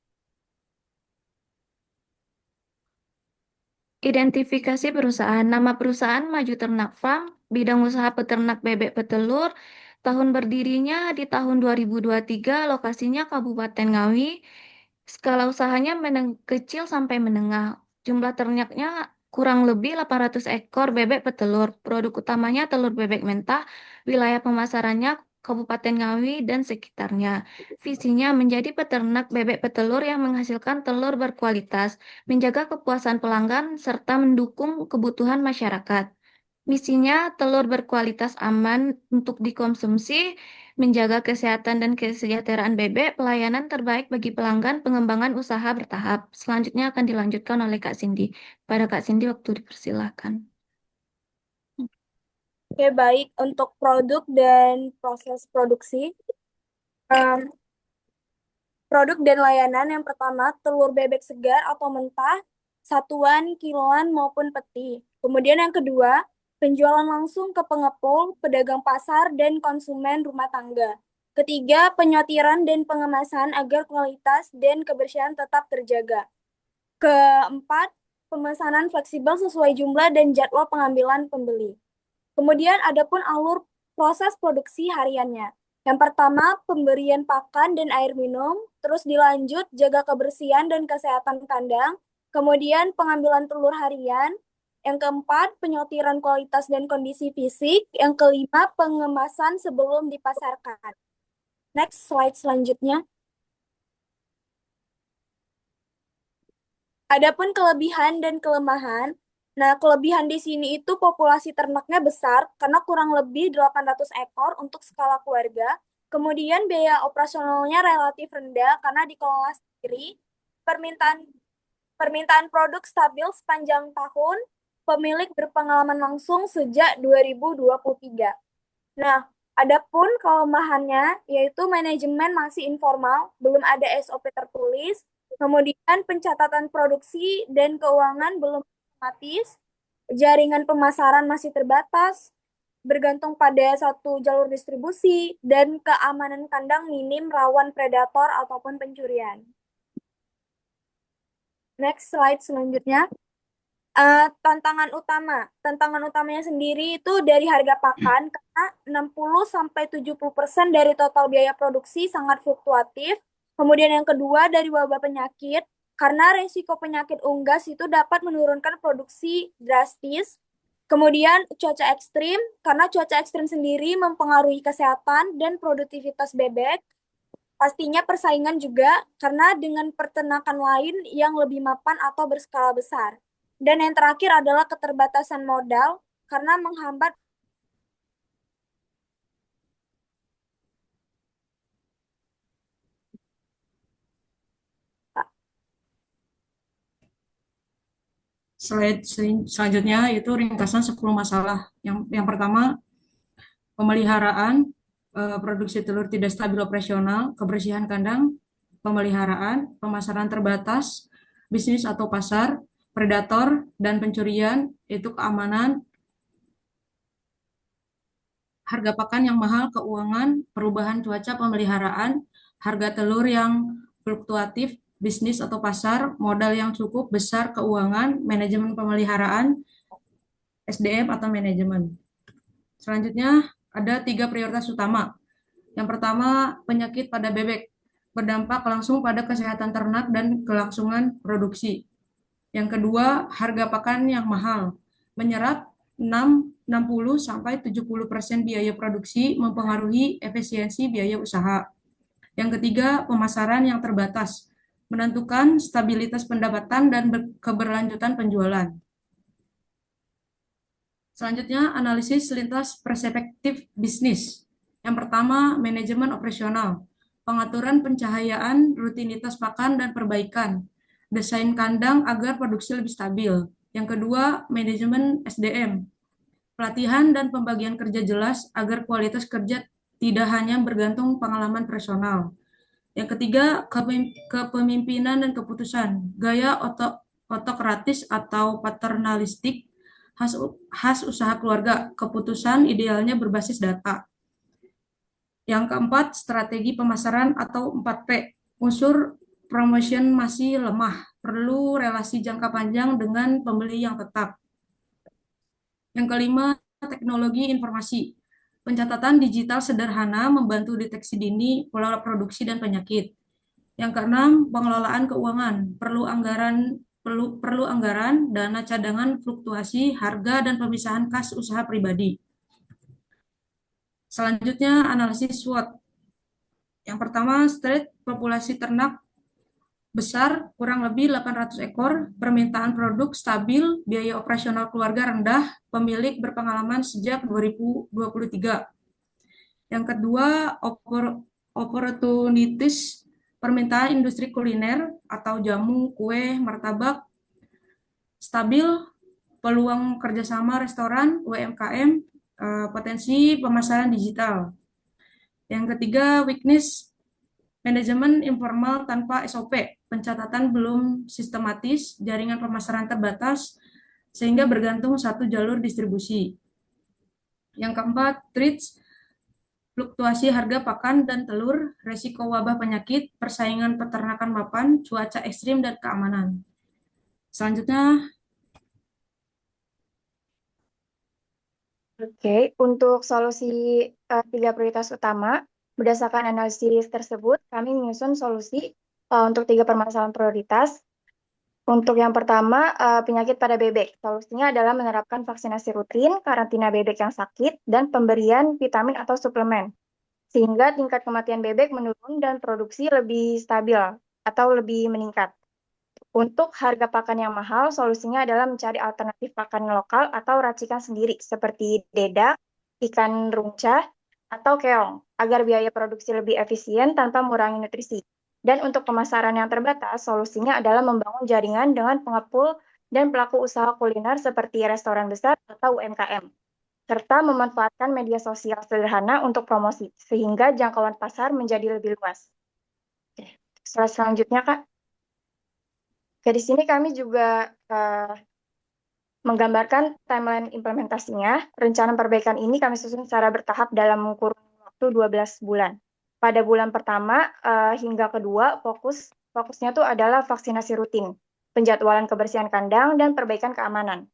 [SPEAKER 4] Identifikasi perusahaan. Nama perusahaan Maju Ternak Farm, bidang usaha peternak bebek petelur, tahun berdirinya di tahun 2023, lokasinya Kabupaten Ngawi, skala usahanya kecil sampai menengah. Jumlah ternaknya kurang lebih 800 ekor bebek petelur. Produk utamanya telur bebek mentah, wilayah pemasarannya Kabupaten Ngawi dan sekitarnya. Visinya menjadi peternak bebek petelur yang menghasilkan telur berkualitas, menjaga kepuasan pelanggan, serta mendukung kebutuhan masyarakat. Misinya telur berkualitas aman untuk dikonsumsi, menjaga kesehatan dan kesejahteraan bebek, pelayanan terbaik bagi pelanggan, pengembangan usaha bertahap. Selanjutnya akan dilanjutkan oleh Kak Cindy. Pada Kak Cindy waktu dipersilakan.
[SPEAKER 9] Oke, baik. Untuk produk dan proses produksi, produk dan layanan yang pertama, telur bebek segar atau mentah, satuan, kiloan, maupun peti. Kemudian yang kedua, penjualan langsung ke pengepul, pedagang pasar, dan konsumen rumah tangga. Ketiga, penyortiran dan pengemasan agar kualitas dan kebersihan tetap terjaga. Keempat, pemesanan fleksibel sesuai jumlah dan jadwal pengambilan pembeli. Kemudian adapun alur proses produksi hariannya. Yang pertama, pemberian pakan dan air minum, terus dilanjut jaga kebersihan dan kesehatan kandang, kemudian pengambilan telur harian, yang keempat, penyortiran kualitas dan kondisi fisik, yang kelima, pengemasan sebelum dipasarkan. Next slide selanjutnya. Adapun kelebihan dan kelemahan, nah kelebihan di sini itu populasi ternaknya besar karena kurang lebih 800 ekor untuk skala keluarga. Kemudian biaya operasionalnya relatif rendah karena dikelola sendiri. Permintaan produk stabil sepanjang tahun. Pemilik berpengalaman langsung sejak 2023. Nah, adapun kelemahannya yaitu manajemen masih informal, belum ada SOP tertulis. Kemudian pencatatan produksi dan keuangan belum otomatis, jaringan pemasaran masih terbatas, bergantung pada satu jalur distribusi, dan keamanan kandang minim rawan predator ataupun pencurian. Next slide selanjutnya. Tantangan utamanya sendiri itu dari harga pakan, karena 60-70% dari total biaya produksi sangat fluktuatif. Kemudian yang kedua dari wabah penyakit, karena resiko penyakit unggas itu dapat menurunkan produksi drastis. Kemudian cuaca ekstrim, karena cuaca ekstrim sendiri mempengaruhi kesehatan dan produktivitas bebek. Pastinya persaingan juga, karena dengan peternakan lain yang lebih mapan atau berskala besar. Dan yang terakhir adalah keterbatasan modal, karena menghambat
[SPEAKER 10] Slide selanjutnya itu ringkasan 10 masalah. Yang pertama, pemeliharaan, produksi telur tidak stabil operasional, kebersihan kandang, pemeliharaan, pemasaran terbatas, bisnis atau pasar, predator dan pencurian, itu keamanan, harga pakan yang mahal, keuangan, perubahan cuaca, pemeliharaan, harga telur yang fluktuatif, bisnis atau pasar, modal yang cukup besar, keuangan, manajemen pemeliharaan, SDM atau manajemen. Selanjutnya ada 3 prioritas utama. Yang pertama, penyakit pada bebek berdampak langsung pada kesehatan ternak dan kelangsungan produksi. Yang kedua, harga pakan yang mahal, menyerap 60-70% biaya produksi, mempengaruhi efisiensi biaya usaha. Yang ketiga, pemasaran yang terbatas, menentukan stabilitas pendapatan dan keberlanjutan penjualan. Selanjutnya, analisis lintas perspektif bisnis. Yang pertama, manajemen operasional, pengaturan pencahayaan, rutinitas pakan dan perbaikan, desain kandang agar produksi lebih stabil. Yang kedua, manajemen SDM, pelatihan dan pembagian kerja jelas agar kualitas kerja tidak hanya bergantung pengalaman personal. Yang ketiga, kepemimpinan dan keputusan. Gaya otokratis atau paternalistik khas usaha keluarga. Keputusan idealnya berbasis data. Yang keempat, strategi pemasaran atau 4P. Unsur promotion masih lemah, perlu relasi jangka panjang dengan pembeli yang tetap. Yang kelima, teknologi informasi. Pencatatan digital sederhana membantu deteksi dini pola produksi dan penyakit. Yang keenam, pengelolaan keuangan. Perlu anggaran, dana cadangan, fluktuasi, harga, dan pemisahan kas usaha pribadi. Selanjutnya, analisis SWOT. Yang pertama, populasi ternak besar, kurang lebih 800 ekor, permintaan produk stabil, biaya operasional keluarga rendah, pemilik berpengalaman sejak 2023. Yang kedua, opportunities, permintaan industri kuliner atau jamu, kue, martabak, stabil, peluang kerjasama restoran, UMKM, potensi pemasaran digital. Yang ketiga, weakness, manajemen informal tanpa SOP, pencatatan belum sistematis, jaringan pemasaran terbatas, sehingga bergantung satu jalur distribusi. Yang keempat, threats, fluktuasi harga pakan dan telur, resiko wabah penyakit, persaingan peternakan mapan, cuaca ekstrim, dan keamanan. Selanjutnya,
[SPEAKER 11] Oke, untuk solusi 3 prioritas utama, berdasarkan analisis tersebut, kami menyusun solusi untuk 3 permasalahan prioritas. Untuk yang pertama, penyakit pada bebek. Solusinya adalah menerapkan vaksinasi rutin, karantina bebek yang sakit, dan pemberian vitamin atau suplemen. Sehingga tingkat kematian bebek menurun dan produksi lebih stabil atau lebih meningkat. Untuk harga pakan yang mahal, solusinya adalah mencari alternatif pakan lokal atau racikan sendiri, seperti dedak, ikan runcah, atau keong, agar biaya produksi lebih efisien tanpa mengurangi nutrisi. Dan untuk pemasaran yang terbatas, solusinya adalah membangun jaringan dengan pengepul dan pelaku usaha kuliner seperti restoran besar atau UMKM, serta memanfaatkan media sosial sederhana untuk promosi, sehingga jangkauan pasar menjadi lebih luas. Oke, slide selanjutnya, Kak. Oke, di sini kami juga menggambarkan timeline implementasinya. Rencana perbaikan ini kami susun secara bertahap dalam kurun waktu 12 bulan. Pada bulan pertama hingga kedua, fokusnya tuh adalah vaksinasi rutin, penjadwalan kebersihan kandang, dan perbaikan keamanan.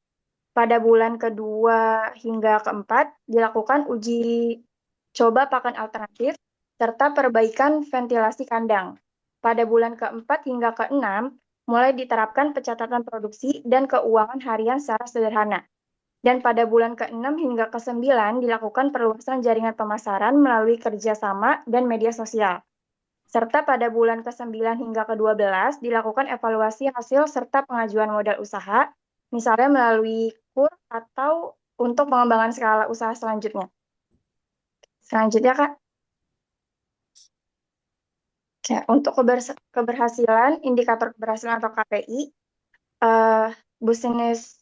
[SPEAKER 11] Pada bulan kedua hingga keempat, dilakukan uji coba pakan alternatif, serta perbaikan ventilasi kandang. Pada bulan keempat hingga keenam, mulai diterapkan pencatatan produksi dan keuangan harian secara sederhana. Dan pada bulan ke-6 hingga ke-9 dilakukan perluasan jaringan pemasaran melalui kerjasama dan media sosial. Serta pada bulan ke-9 hingga ke-12 dilakukan evaluasi hasil serta pengajuan modal usaha, misalnya melalui KUR atau untuk pengembangan skala usaha selanjutnya. Selanjutnya, Kak. Oke, untuk keberhasilan, indikator keberhasilan atau KPI,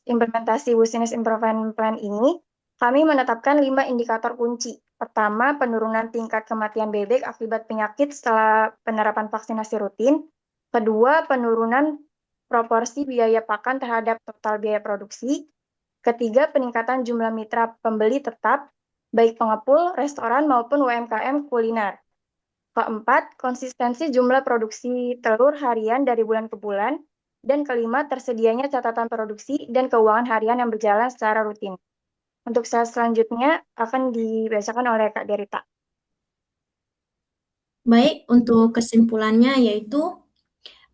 [SPEAKER 11] implementasi Business Improvement Plan ini, kami menetapkan 5 indikator kunci. Pertama, penurunan tingkat kematian bebek akibat penyakit setelah penerapan vaksinasi rutin. Kedua, penurunan proporsi biaya pakan terhadap total biaya produksi. Ketiga, peningkatan jumlah mitra pembeli tetap, baik pengepul, restoran, maupun UMKM kuliner. Keempat, konsistensi jumlah produksi telur harian dari bulan ke bulan. Dan kelima, tersedianya catatan produksi dan keuangan harian yang berjalan secara rutin. Untuk slide selanjutnya akan dibacakan oleh Kak Derita.
[SPEAKER 7] Baik, untuk kesimpulannya yaitu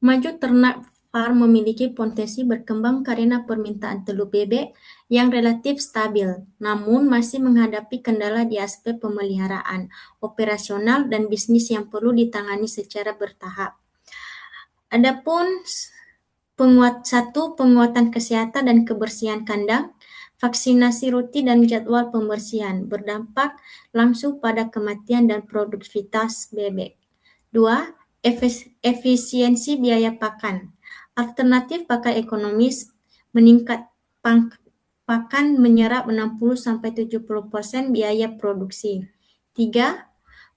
[SPEAKER 7] maju ternak farm memiliki potensi berkembang karena permintaan telur bebek yang relatif stabil, namun masih menghadapi kendala di aspek pemeliharaan, operasional, dan bisnis yang perlu ditangani secara bertahap. Adapun penguatan kesehatan dan kebersihan kandang, vaksinasi rutin dan jadwal pembersihan berdampak langsung pada kematian dan produktivitas bebek. 2. Efisiensi biaya pakan. Alternatif pakan ekonomis meningkat pakan menyerap 60-70% biaya produksi. 3.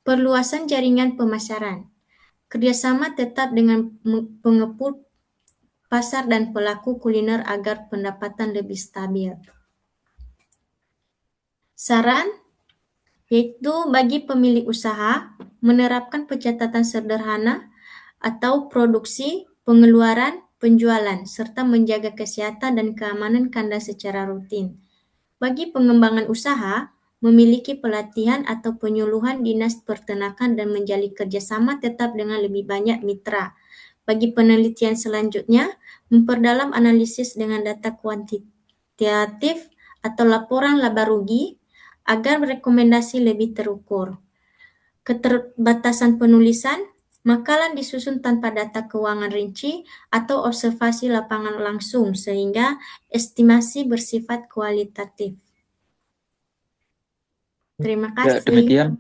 [SPEAKER 7] Perluasan jaringan pemasaran. Kerjasama tetap dengan pengepul pasar dan pelaku kuliner agar pendapatan lebih stabil. Saran yaitu bagi pemilik usaha menerapkan pencatatan sederhana atau produksi, pengeluaran, penjualan, serta menjaga kesehatan dan keamanan kandang secara rutin. Bagi pengembangan usaha, memiliki pelatihan atau penyuluhan dinas peternakan dan menjalin kerjasama tetap dengan lebih banyak mitra. Bagi penelitian selanjutnya, memperdalam analisis dengan data kuantitatif atau laporan laba rugi agar rekomendasi lebih terukur. Keterbatasan penulisan, makalah disusun tanpa data keuangan rinci atau observasi lapangan langsung sehingga estimasi bersifat kualitatif. Terima
[SPEAKER 8] Ya,
[SPEAKER 7] kasih.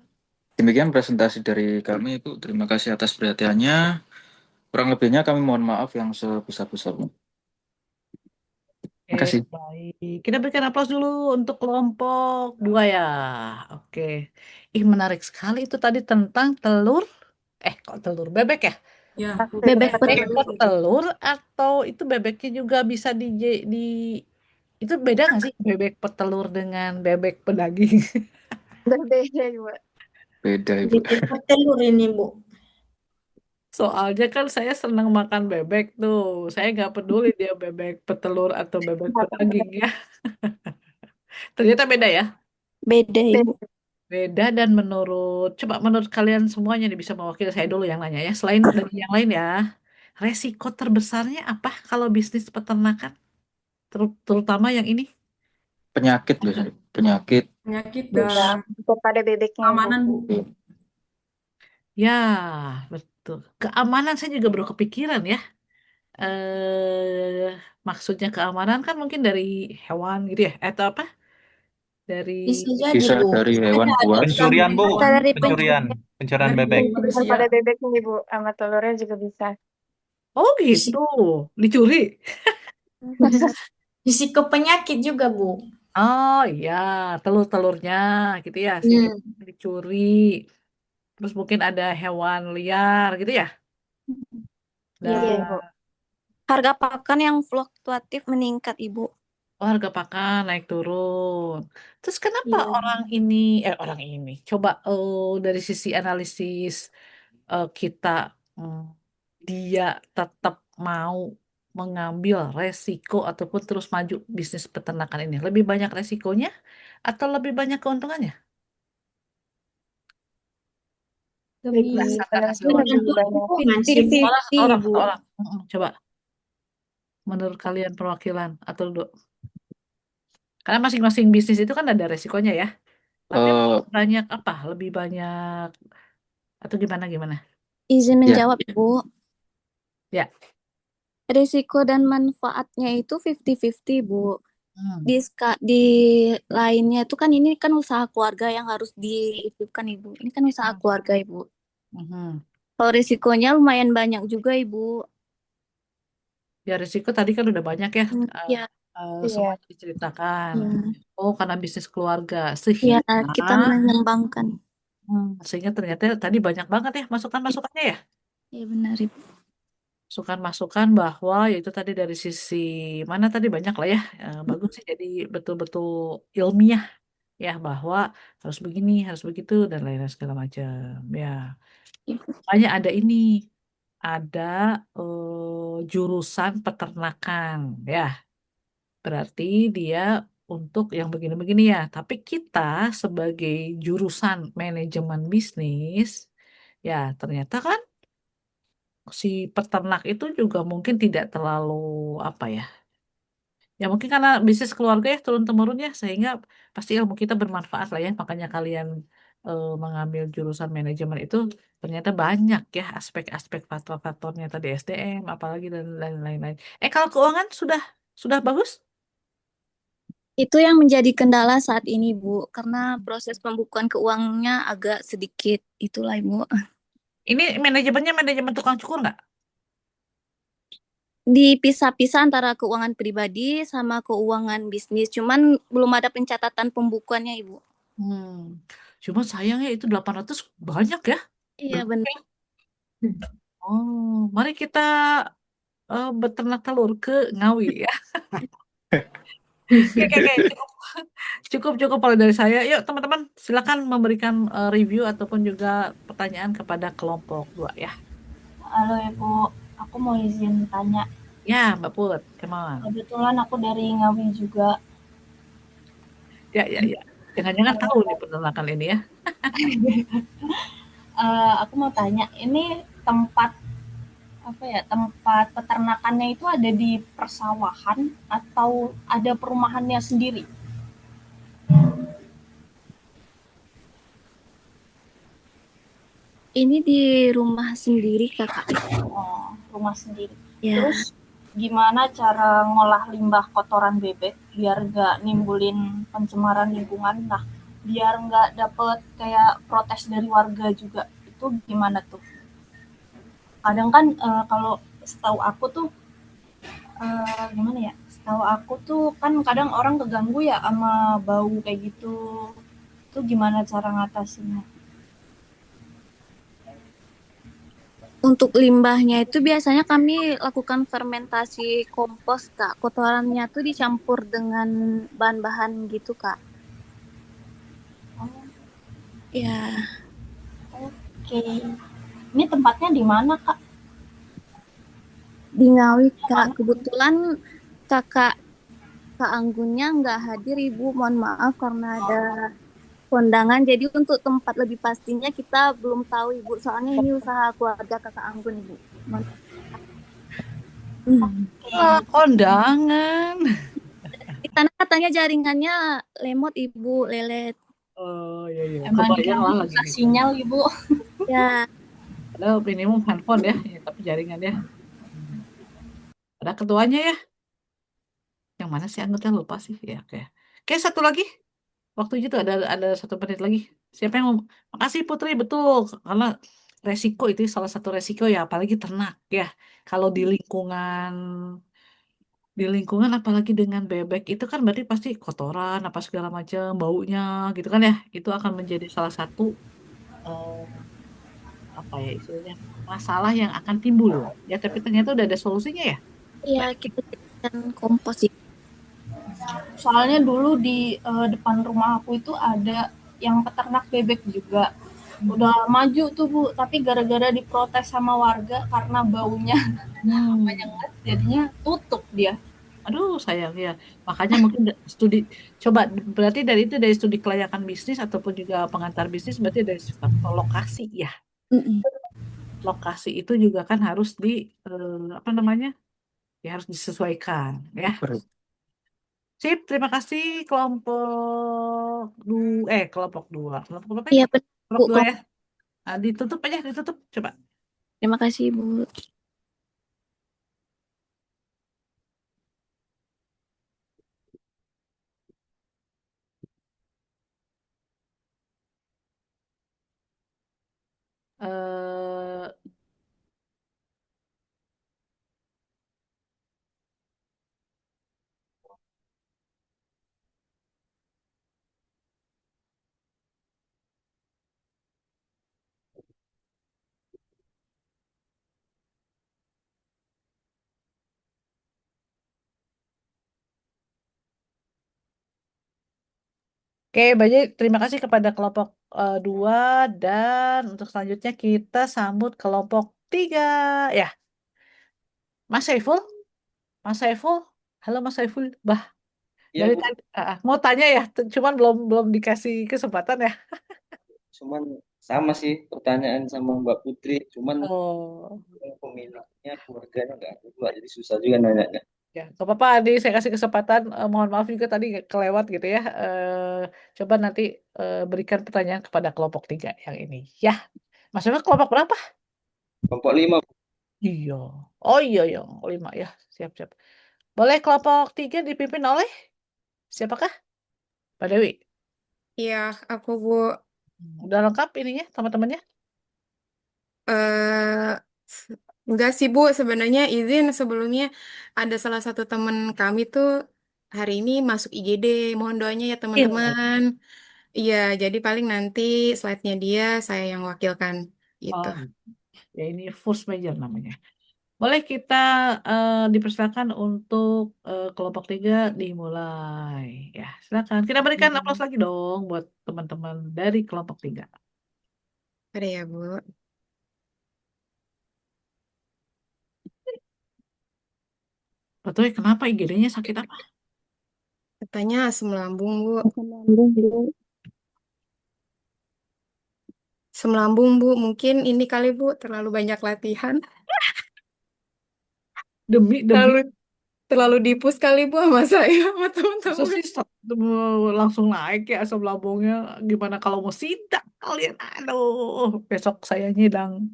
[SPEAKER 8] demikian presentasi dari kami, Ibu. Terima kasih atas perhatiannya. Kurang lebihnya kami mohon maaf yang sebesar-besarnya. Terima kasih.
[SPEAKER 1] Baik. Kita berikan aplaus dulu untuk kelompok 2 ya. Oke. Menarik sekali itu tadi tentang telur. Kok telur? Bebek ya?
[SPEAKER 10] Ya,
[SPEAKER 4] Bebek
[SPEAKER 1] Bebek
[SPEAKER 4] petelur.
[SPEAKER 1] petelur atau itu bebeknya juga bisa di itu beda nggak sih bebek petelur dengan bebek pedaging?
[SPEAKER 11] Berbeda juga.
[SPEAKER 8] Beda, Ibu.
[SPEAKER 7] Bebek petelur ini, Bu.
[SPEAKER 1] Soalnya kan saya senang makan bebek tuh. Saya nggak peduli dia bebek petelur atau bebek pedaging ya. Ternyata beda ya.
[SPEAKER 4] Beda, Ibu.
[SPEAKER 1] Beda dan coba menurut kalian semuanya nih bisa mewakili saya dulu yang nanya ya. Selain dari yang lain ya, resiko terbesarnya apa kalau bisnis peternakan? Terutama yang ini.
[SPEAKER 8] Penyakit biasanya. Penyakit.
[SPEAKER 10] penyakit
[SPEAKER 11] Ya,
[SPEAKER 10] dan
[SPEAKER 11] kepada bebeknya, Bu.
[SPEAKER 10] keamanan, Bu.
[SPEAKER 1] Ya, betul. Keamanan saya juga baru kepikiran ya. Maksudnya keamanan kan mungkin dari hewan gitu ya, atau apa? Dari
[SPEAKER 7] Bisa jadi,
[SPEAKER 8] Bisa
[SPEAKER 7] Bu.
[SPEAKER 8] dari hewan
[SPEAKER 7] Ada
[SPEAKER 8] buas.
[SPEAKER 7] ikan
[SPEAKER 3] Pencurian, Bu.
[SPEAKER 7] hewan.
[SPEAKER 4] Dari
[SPEAKER 3] Pencurian. Pencurian
[SPEAKER 10] Dari
[SPEAKER 3] bebek.
[SPEAKER 10] manusia.
[SPEAKER 11] Pada bebeknya, Bu, sama telurnya juga bisa.
[SPEAKER 1] Oh gitu, dicuri.
[SPEAKER 7] Risiko penyakit juga, Bu.
[SPEAKER 1] Oh iya, telur-telurnya gitu ya, dicuri. Terus mungkin ada hewan liar gitu ya.
[SPEAKER 7] Iya,
[SPEAKER 1] Dan
[SPEAKER 11] Iya,
[SPEAKER 7] Bu.
[SPEAKER 11] Ibu.
[SPEAKER 4] Harga pakan yang fluktuatif meningkat, Ibu.
[SPEAKER 1] harga pakan naik turun. Terus kenapa
[SPEAKER 7] Iya.
[SPEAKER 1] orang ini? Coba dari sisi analisis kita, mm, dia tetap mau mengambil resiko ataupun terus maju bisnis peternakan ini. Lebih banyak resikonya atau lebih banyak keuntungannya?
[SPEAKER 7] Lebih
[SPEAKER 1] Berdasarkan hasil
[SPEAKER 11] Lebih
[SPEAKER 7] tergantung
[SPEAKER 11] banyak.
[SPEAKER 7] lingkungan sih, Bu.
[SPEAKER 1] Satu
[SPEAKER 4] 50-50,
[SPEAKER 1] orang,
[SPEAKER 4] Ibu.
[SPEAKER 1] satu orang. Coba menurut kalian perwakilan atau karena masing-masing bisnis itu kan ada resikonya ya. Tapi
[SPEAKER 8] Eh,
[SPEAKER 1] banyak apa? Lebih banyak atau gimana?
[SPEAKER 4] Izin
[SPEAKER 8] ya,
[SPEAKER 4] menjawab, Ibu.
[SPEAKER 1] Ya.
[SPEAKER 4] Risiko dan manfaatnya itu 50-50, Bu.
[SPEAKER 1] Hmm.
[SPEAKER 4] Di lainnya itu kan ini kan usaha keluarga yang harus diikutkan, Ibu. Ini kan usaha keluarga, Ibu.
[SPEAKER 1] Mhm.
[SPEAKER 4] Kalau risikonya lumayan banyak juga, Ibu.
[SPEAKER 1] Ya risiko tadi kan udah banyak ya,
[SPEAKER 4] Ya,
[SPEAKER 1] semua
[SPEAKER 11] Iya.
[SPEAKER 1] diceritakan.
[SPEAKER 4] ya,
[SPEAKER 1] Oh, karena bisnis keluarga
[SPEAKER 4] ya,
[SPEAKER 1] sehingga
[SPEAKER 4] kita mengembangkan.
[SPEAKER 1] sehingga ternyata tadi banyak banget ya masukan-masukannya ya.
[SPEAKER 4] Ya, benar, Ibu.
[SPEAKER 1] Masukan-masukan bahwa yaitu tadi dari sisi mana tadi banyak lah ya. Bagus sih jadi betul-betul ilmiah ya bahwa harus begini, harus begitu dan lain-lain segala macam. Ya, makanya ada jurusan peternakan ya. Berarti dia untuk yang begini-begini ya. Tapi kita sebagai jurusan manajemen bisnis, ya ternyata kan si peternak itu juga mungkin tidak terlalu apa ya. Ya mungkin karena bisnis keluarga ya turun-temurun ya sehingga pasti ilmu kita bermanfaat lah ya. Makanya kalian mengambil jurusan manajemen itu ternyata banyak ya aspek-aspek faktor-faktornya tadi SDM apalagi dan lain-lain. Kalau keuangan sudah bagus?
[SPEAKER 4] Itu yang menjadi kendala saat ini, Bu, karena proses pembukuan keuangannya agak sedikit. Itulah, Ibu.
[SPEAKER 1] Ini manajemennya manajemen tukang cukur nggak?
[SPEAKER 9] dipisah-pisah antara keuangan pribadi sama keuangan bisnis. Cuman belum ada pencatatan pembukuannya, Ibu.
[SPEAKER 1] Cuma sayangnya itu 800 banyak ya.
[SPEAKER 9] Iya,
[SPEAKER 1] Berapa
[SPEAKER 9] benar.
[SPEAKER 1] ya? Mari kita beternak telur ke Ngawi ya. Oke, oke, oke. Cukup kalau dari saya. Yuk teman-teman, silakan memberikan review ataupun juga pertanyaan kepada kelompok 2 ya.
[SPEAKER 12] Halo Ibu, aku mau izin tanya.
[SPEAKER 1] Ya, Mbak Put, come on.
[SPEAKER 12] Kebetulan aku dari Ngawi juga.
[SPEAKER 1] Ya. Jangan-jangan tahu nih peternakan ini ya.
[SPEAKER 12] Aku mau tanya, ini tempat peternakannya itu ada di persawahan atau ada perumahannya sendiri?
[SPEAKER 9] Ini di rumah sendiri, Kakak.
[SPEAKER 12] Oh, rumah sendiri.
[SPEAKER 9] Ya.
[SPEAKER 12] Terus gimana cara ngolah limbah kotoran bebek biar nggak nimbulin pencemaran lingkungan? Nah, biar nggak dapet kayak protes dari warga juga. Itu gimana tuh? Kadang kan kalau setahu aku tuh gimana ya? Setahu aku tuh kan kadang orang keganggu ya sama bau kayak gitu. Itu gimana cara ngatasinnya?
[SPEAKER 9] Untuk limbahnya itu biasanya kami lakukan fermentasi kompos, Kak. Kotorannya tuh dicampur dengan bahan-bahan gitu, Kak.
[SPEAKER 12] Oh,
[SPEAKER 9] Ya.
[SPEAKER 12] oke. Ini tempatnya di mana, Kak?
[SPEAKER 9] Di Ngawi, Kak. Kebetulan Kak Anggunnya nggak hadir, Ibu. Mohon maaf karena ada kondangan. Jadi untuk tempat lebih pastinya kita belum tahu, Ibu. Soalnya ini usaha keluarga Kakak Anggun, Ibu.
[SPEAKER 1] Kondangan.
[SPEAKER 9] Di sana katanya jaringannya lemot, Ibu, lelet.
[SPEAKER 1] Oh iya.
[SPEAKER 12] Emang
[SPEAKER 1] Kebayang lah lagi
[SPEAKER 12] susah sinyal, Ibu.
[SPEAKER 9] Ya.
[SPEAKER 1] Padahal minimum handphone ya, tapi jaringannya. Ada ketuanya ya. Yang mana sih anggota lupa sih ya. Oke, satu lagi. Waktu itu ada 1 menit lagi. Siapa yang mau? Makasih Putri, betul. Karena resiko itu salah satu resiko ya, apalagi ternak ya. Kalau di lingkungan apalagi dengan bebek itu kan berarti pasti kotoran apa segala macam, baunya gitu kan ya. Itu akan menjadi salah satu eh, apa ya istilahnya masalah yang akan timbul ya. Tapi ternyata udah ada solusinya ya.
[SPEAKER 9] Iya, kita jadikan kompos, Ibu.
[SPEAKER 12] Soalnya dulu di depan rumah aku itu ada yang peternak bebek juga. Udah maju tuh Bu, tapi gara-gara diprotes sama warga karena baunya menyengat, jadinya tutup dia.
[SPEAKER 1] Aduh sayang ya. Makanya mungkin studi coba berarti dari studi kelayakan bisnis ataupun juga pengantar bisnis berarti dari faktor lokasi ya. Lokasi itu juga kan harus apa namanya? Ya harus disesuaikan ya. Sip, terima kasih kelompok 2. Kelompok berapa ini?
[SPEAKER 9] Iya, benar,
[SPEAKER 1] Kelompok
[SPEAKER 9] Bu.
[SPEAKER 1] 2 ya. Ditutup aja, ditutup coba.
[SPEAKER 9] Terima kasih, Bu.
[SPEAKER 1] Eh Oke, banyak terima kasih kepada kelompok 2 dan untuk selanjutnya kita sambut kelompok 3 ya. Mas Saiful, halo Mas Saiful,
[SPEAKER 13] Iya,
[SPEAKER 1] dari
[SPEAKER 13] Bu.
[SPEAKER 1] tadi mau tanya ya, cuman belum dikasih kesempatan ya.
[SPEAKER 13] Cuman sama sih pertanyaan sama Mbak Putri. Cuman
[SPEAKER 1] Oh,
[SPEAKER 13] peminatnya keluarganya nggak ada dua, jadi susah juga nanyanya.
[SPEAKER 1] ya, gak apa-apa, Adi. Saya kasih kesempatan. Mohon maaf juga tadi kelewat gitu ya. Coba nanti berikan pertanyaan kepada kelompok 3 yang ini. Ya, maksudnya kelompok berapa?
[SPEAKER 13] Kelompok 5, Bu.
[SPEAKER 1] Iya. Oh iya, 5 ya. Siap. Boleh kelompok 3 dipimpin oleh siapakah? Pak Dewi.
[SPEAKER 14] Iya, aku Bu.
[SPEAKER 1] Udah lengkap ininya teman-temannya?
[SPEAKER 14] Eh, Enggak sih Bu, sebenarnya izin sebelumnya ada salah satu teman kami tuh hari ini masuk IGD. Mohon doanya ya
[SPEAKER 1] Iya.
[SPEAKER 14] teman-teman. Iya, jadi paling nanti slide-nya dia saya yang wakilkan gitu.
[SPEAKER 1] Oh, ya ini force major namanya. Boleh kita dipersilakan untuk kelompok 3 dimulai. Ya, silakan. Kita berikan aplaus lagi dong buat teman-teman dari kelompok 3.
[SPEAKER 14] Ada ya Bu.
[SPEAKER 1] Betul, kenapa IGD-nya sakit apa?
[SPEAKER 14] Katanya asam lambung Bu.
[SPEAKER 11] Asam lambung, Bu.
[SPEAKER 14] Asam lambung Bu, mungkin ini kali Bu terlalu banyak latihan.
[SPEAKER 1] Demi
[SPEAKER 14] Terlalu terlalu dipus kali Bu sama saya sama
[SPEAKER 1] masa
[SPEAKER 14] teman-teman.
[SPEAKER 1] sih langsung naik ya asam lambungnya. Gimana kalau mau sidak kalian? Aduh, besok saya nyidang.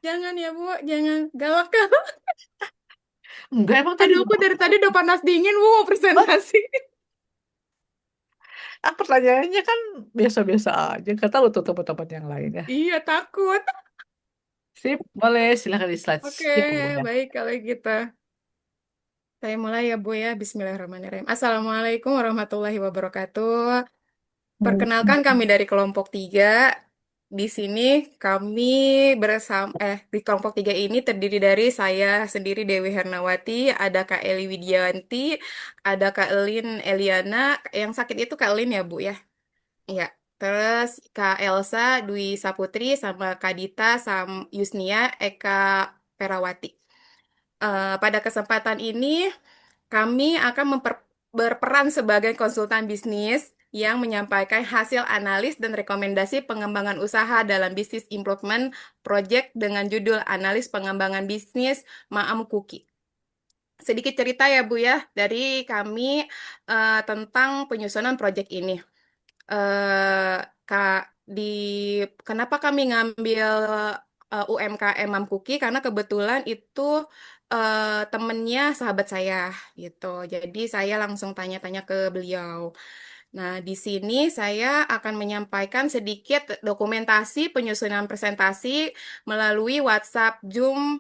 [SPEAKER 14] Jangan ya Bu, jangan galak.
[SPEAKER 1] Enggak, emang tadi
[SPEAKER 14] Aduh, aku dari tadi udah panas dingin Bu mau presentasi.
[SPEAKER 1] pertanyaannya kan biasa-biasa aja. Gak tahu tuh teman-teman yang lain ya.
[SPEAKER 14] Iya, takut.
[SPEAKER 1] Sip, boleh silakan di slide.
[SPEAKER 14] Oke,
[SPEAKER 1] Siap, Bu ya.
[SPEAKER 14] baik kalau gitu. Saya mulai ya Bu ya. Bismillahirrahmanirrahim. Assalamualaikum warahmatullahi wabarakatuh. Perkenalkan kami dari kelompok 3. Di sini kami bersama di kelompok 3 ini terdiri dari saya sendiri Dewi Hernawati, ada Kak Eli Widianti, ada Kak Elin Eliana. Yang sakit itu Kak Elin ya Bu ya. Iya. Terus Kak Elsa Dwi Saputri sama Kak Dita Yusnia Eka Perawati. Pada kesempatan ini kami akan berperan sebagai konsultan bisnis yang menyampaikan hasil analis dan rekomendasi pengembangan usaha dalam bisnis improvement project dengan judul Analis Pengembangan Bisnis Maam Kuki. Sedikit cerita ya Bu ya dari kami tentang penyusunan project ini. eh Kak, di kenapa kami ngambil UMKM Mam Cookie karena kebetulan itu temennya sahabat saya gitu. Jadi saya langsung tanya-tanya ke beliau. Nah, di sini saya akan menyampaikan sedikit dokumentasi penyusunan presentasi melalui WhatsApp, Zoom.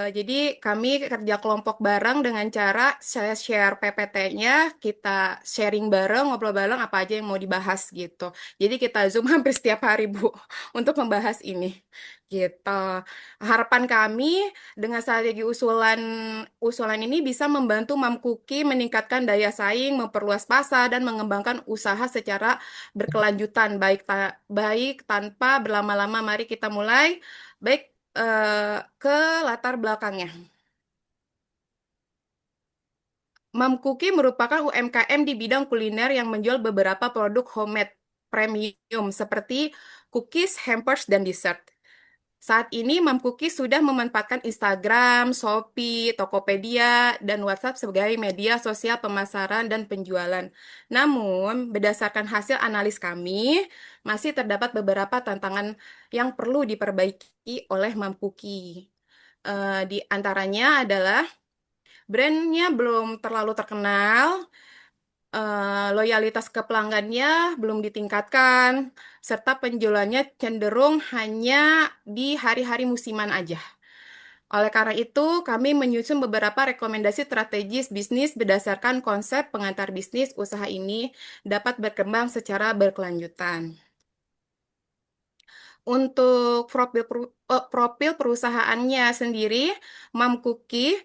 [SPEAKER 14] Jadi kami kerja kelompok bareng dengan cara saya share PPT-nya, kita sharing bareng, ngobrol bareng apa aja yang mau dibahas gitu. Jadi kita Zoom hampir setiap hari, Bu, untuk membahas ini. Gitu. Harapan kami dengan strategi usulan ini bisa membantu Mam Cookie meningkatkan daya saing, memperluas pasar dan mengembangkan usaha secara berkelanjutan baik tanpa berlama-lama. Mari kita mulai. Baik ke latar belakangnya. Mam Cookie merupakan UMKM di bidang kuliner yang menjual beberapa produk homemade premium seperti cookies, hampers, dan dessert. Saat ini, Mam Cookie sudah memanfaatkan Instagram, Shopee, Tokopedia, dan WhatsApp sebagai media sosial pemasaran dan penjualan. Namun, berdasarkan hasil analis kami, masih terdapat beberapa tantangan yang perlu diperbaiki oleh Mam Cookie. Di antaranya adalah brandnya belum terlalu terkenal, loyalitas ke pelanggannya belum ditingkatkan, serta penjualannya cenderung hanya di hari-hari musiman aja. Oleh karena itu, kami menyusun beberapa rekomendasi strategis bisnis berdasarkan konsep pengantar bisnis usaha ini dapat berkembang secara berkelanjutan. Untuk profil perusahaannya sendiri, Mam Cookie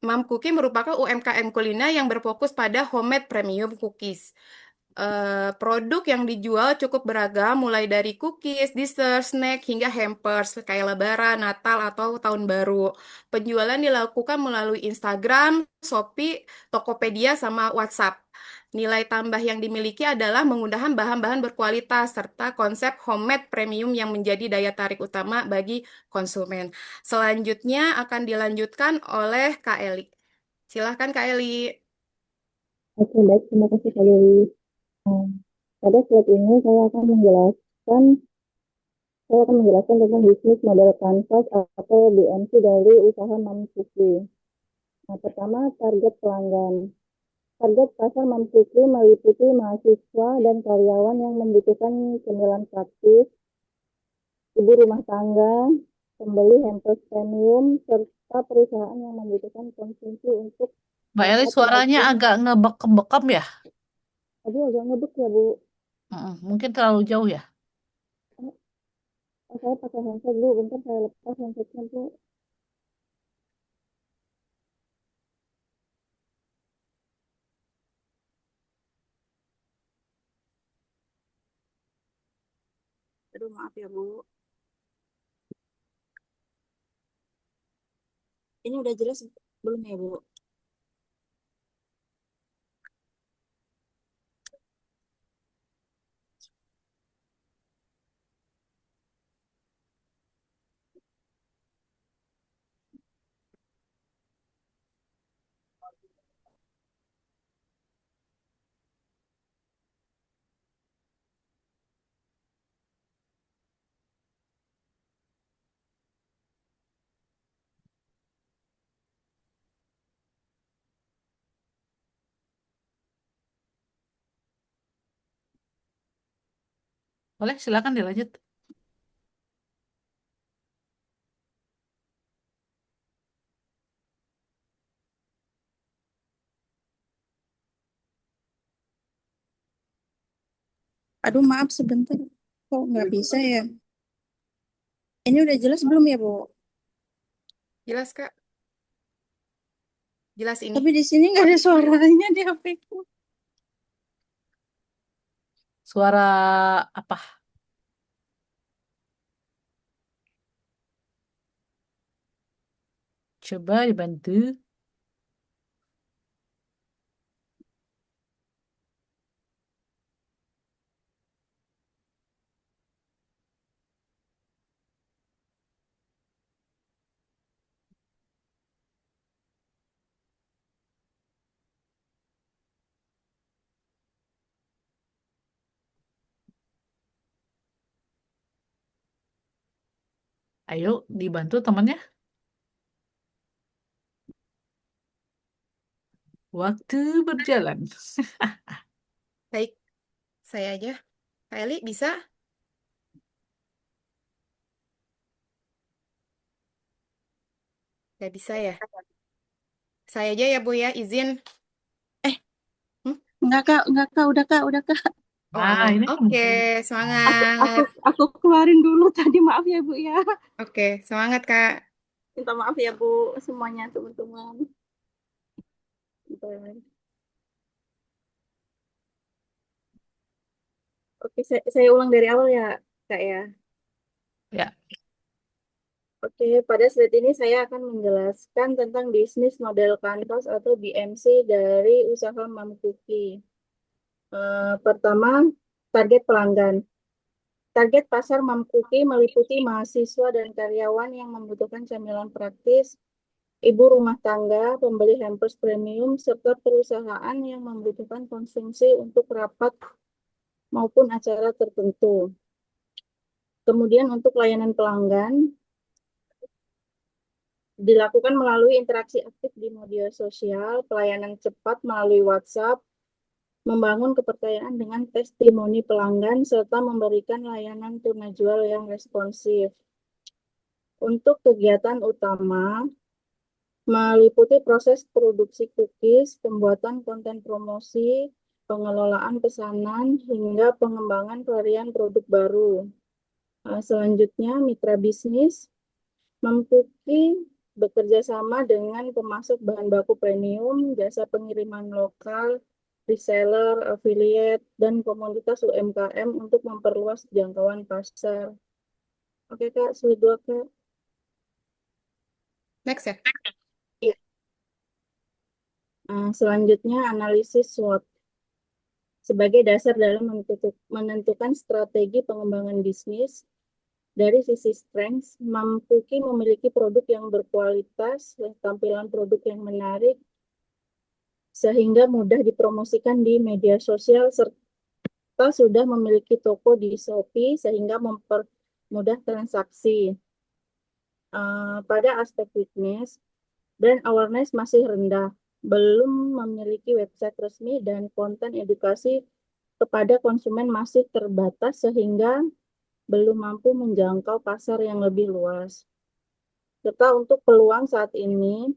[SPEAKER 14] Mam Cookie merupakan UMKM kuliner yang berfokus pada homemade premium cookies. Produk yang dijual cukup beragam, mulai dari cookies, dessert, snack, hingga hampers, kayak Lebaran, Natal, atau Tahun Baru. Penjualan dilakukan melalui Instagram, Shopee, Tokopedia, sama WhatsApp. Nilai tambah yang dimiliki adalah menggunakan bahan-bahan berkualitas serta konsep homemade premium yang menjadi daya tarik utama bagi konsumen. Selanjutnya akan dilanjutkan oleh Kak Eli. Silahkan Kak Eli.
[SPEAKER 11] Oke, baik. Terima kasih, Kak Dewi. Pada slide ini saya akan menjelaskan tentang bisnis model kanvas atau BMC dari usaha Mam Cookie. Nah, pertama, target pelanggan. Target pasar Mam Cookie meliputi mahasiswa dan karyawan yang membutuhkan cemilan praktis
[SPEAKER 15] ibu rumah tangga, pembeli hampers premium, serta perusahaan yang membutuhkan konsumsi untuk
[SPEAKER 1] Mbak Eli
[SPEAKER 15] rapat
[SPEAKER 1] suaranya
[SPEAKER 15] maupun.
[SPEAKER 1] agak ngebek-bekam ya.
[SPEAKER 15] Aduh, agak ngebut ya, Bu.
[SPEAKER 1] Mungkin terlalu jauh ya.
[SPEAKER 15] Saya pakai handset dulu, bentar saya lepas handsetnya, Bu. Aduh, maaf ya, Bu. Ini udah jelas belum ya, Bu?
[SPEAKER 1] Boleh, silakan dilanjut.
[SPEAKER 15] Aduh, maaf sebentar. Kok nggak bisa ya? Ini udah jelas belum ya, Bu?
[SPEAKER 14] Jelas, Kak. Jelas ini.
[SPEAKER 15] Tapi di sini nggak ada suaranya di HP-ku.
[SPEAKER 1] Suara apa? Coba dibantu. Ayo, dibantu temannya. Waktu berjalan.
[SPEAKER 14] Baik, saya aja. Kak Eli, bisa? Gak bisa ya? Saya aja ya, Bu ya, izin.
[SPEAKER 15] Enggak, Kak, udah, Kak.
[SPEAKER 14] Oh,
[SPEAKER 1] Nah,
[SPEAKER 14] aman.
[SPEAKER 1] ini
[SPEAKER 14] Oke,
[SPEAKER 1] penting.
[SPEAKER 14] semangat.
[SPEAKER 15] Aku keluarin dulu tadi, maaf ya, Bu ya.
[SPEAKER 14] Oke, semangat, Kak.
[SPEAKER 15] Minta maaf ya, Bu, semuanya teman-teman. Bentar. Oke, saya ulang dari awal ya, Kak ya.
[SPEAKER 1] Ya.
[SPEAKER 15] Oke, pada slide ini saya akan menjelaskan tentang bisnis model kanvas atau BMC dari usaha Mam Cookie. Pertama, target pelanggan. Target pasar Mam Cookie meliputi mahasiswa dan karyawan yang membutuhkan camilan praktis, ibu rumah tangga, pembeli hampers premium, serta perusahaan yang membutuhkan konsumsi untuk rapat maupun acara tertentu. Kemudian untuk layanan pelanggan, dilakukan melalui interaksi aktif di media sosial, pelayanan cepat melalui WhatsApp, membangun kepercayaan dengan testimoni pelanggan, serta memberikan layanan tunajual yang responsif. Untuk kegiatan utama, meliputi proses produksi cookies, pembuatan konten promosi, pengelolaan pesanan, hingga pengembangan varian produk baru. Selanjutnya, mitra bisnis Mam Cookie bekerja sama dengan pemasok bahan baku premium, jasa pengiriman lokal, reseller, affiliate, dan komunitas UMKM untuk memperluas jangkauan pasar. Oke, Kak, slide 2, Kak.
[SPEAKER 14] Next ya?
[SPEAKER 15] Iya. Selanjutnya, analisis SWOT. Sebagai dasar dalam menentukan strategi pengembangan bisnis, dari sisi strength, Mam Cookie memiliki produk yang berkualitas, tampilan produk yang menarik, sehingga mudah dipromosikan di media sosial, serta sudah memiliki toko di Shopee, sehingga mempermudah transaksi. Pada aspek fitness, brand awareness masih rendah, belum memiliki website resmi, dan konten edukasi kepada konsumen masih terbatas, sehingga belum mampu menjangkau pasar yang lebih luas. Serta untuk peluang saat ini,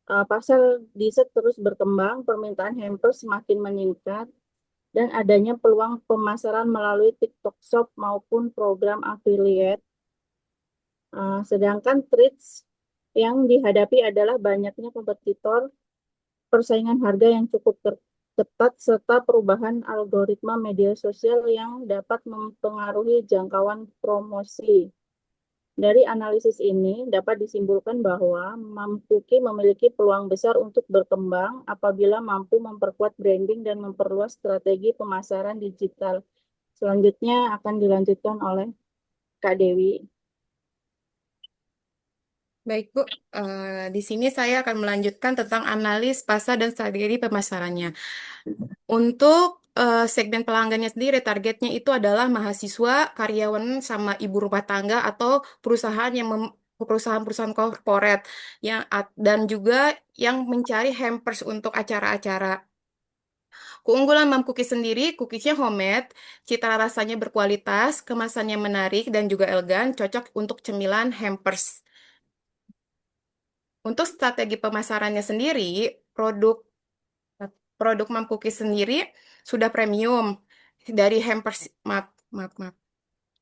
[SPEAKER 15] pasar dessert terus berkembang, permintaan hampers semakin meningkat, dan adanya peluang pemasaran melalui TikTok Shop maupun program affiliate. Sedangkan treats yang dihadapi adalah banyaknya kompetitor, persaingan harga yang cukup ketat, serta perubahan algoritma media sosial yang dapat mempengaruhi jangkauan promosi. Dari analisis ini dapat disimpulkan bahwa Mampuki memiliki peluang besar untuk berkembang apabila mampu memperkuat branding dan memperluas strategi pemasaran digital. Selanjutnya akan dilanjutkan oleh Kak Dewi.
[SPEAKER 14] Baik, Bu. Di sini saya akan melanjutkan tentang analis pasar dan strategi pemasarannya. Untuk segmen pelanggannya sendiri, targetnya itu adalah mahasiswa, karyawan, sama ibu rumah tangga atau perusahaan yang perusahaan-perusahaan korporat dan juga yang mencari hampers untuk acara-acara. Keunggulan Mam Cookies sendiri, cookiesnya homemade, cita rasanya berkualitas, kemasannya menarik dan juga elegan, cocok untuk cemilan hampers. Untuk strategi pemasarannya sendiri, produk Mam Cookies sendiri sudah premium dari hampers, maaf,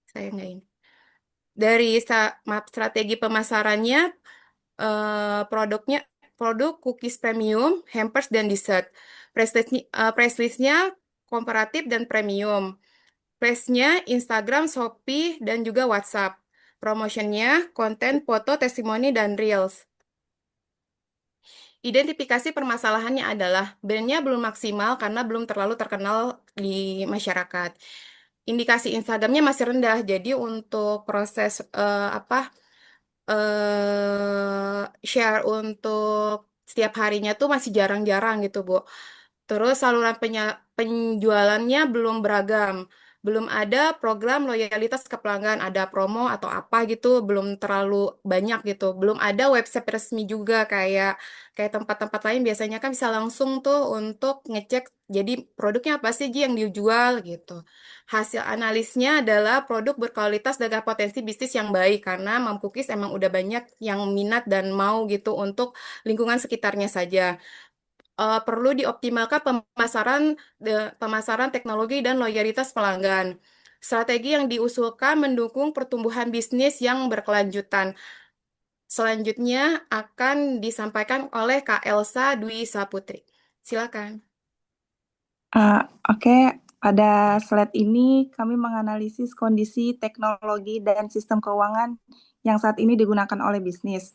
[SPEAKER 14] saya nggak ini. Dari strategi pemasarannya, produk cookies premium, hampers dan dessert. Price listnya komparatif dan premium. Price-nya Instagram, Shopee, dan juga WhatsApp. Promotionnya konten, foto, testimoni, dan reels. Identifikasi permasalahannya adalah brandnya belum maksimal karena belum terlalu terkenal di masyarakat. Indikasi Instagramnya masih rendah, jadi untuk proses share untuk setiap harinya tuh masih jarang-jarang gitu, Bu. Terus saluran penjualannya belum beragam. Belum ada program loyalitas ke pelanggan, ada promo atau apa gitu, belum terlalu banyak gitu. Belum ada website resmi juga kayak tempat-tempat lain biasanya kan bisa langsung tuh untuk ngecek jadi produknya apa sih Ji yang dijual gitu. Hasil analisnya adalah produk berkualitas dengan potensi bisnis yang baik karena Mam Cookies emang udah banyak yang minat dan mau gitu untuk lingkungan sekitarnya saja. Perlu dioptimalkan pemasaran teknologi dan loyalitas pelanggan. Strategi yang diusulkan mendukung pertumbuhan bisnis yang berkelanjutan. Selanjutnya akan disampaikan oleh Kak Elsa Dwi Saputri. Silakan.
[SPEAKER 16] Oke, pada slide ini kami menganalisis kondisi teknologi dan sistem keuangan yang saat ini digunakan oleh bisnis.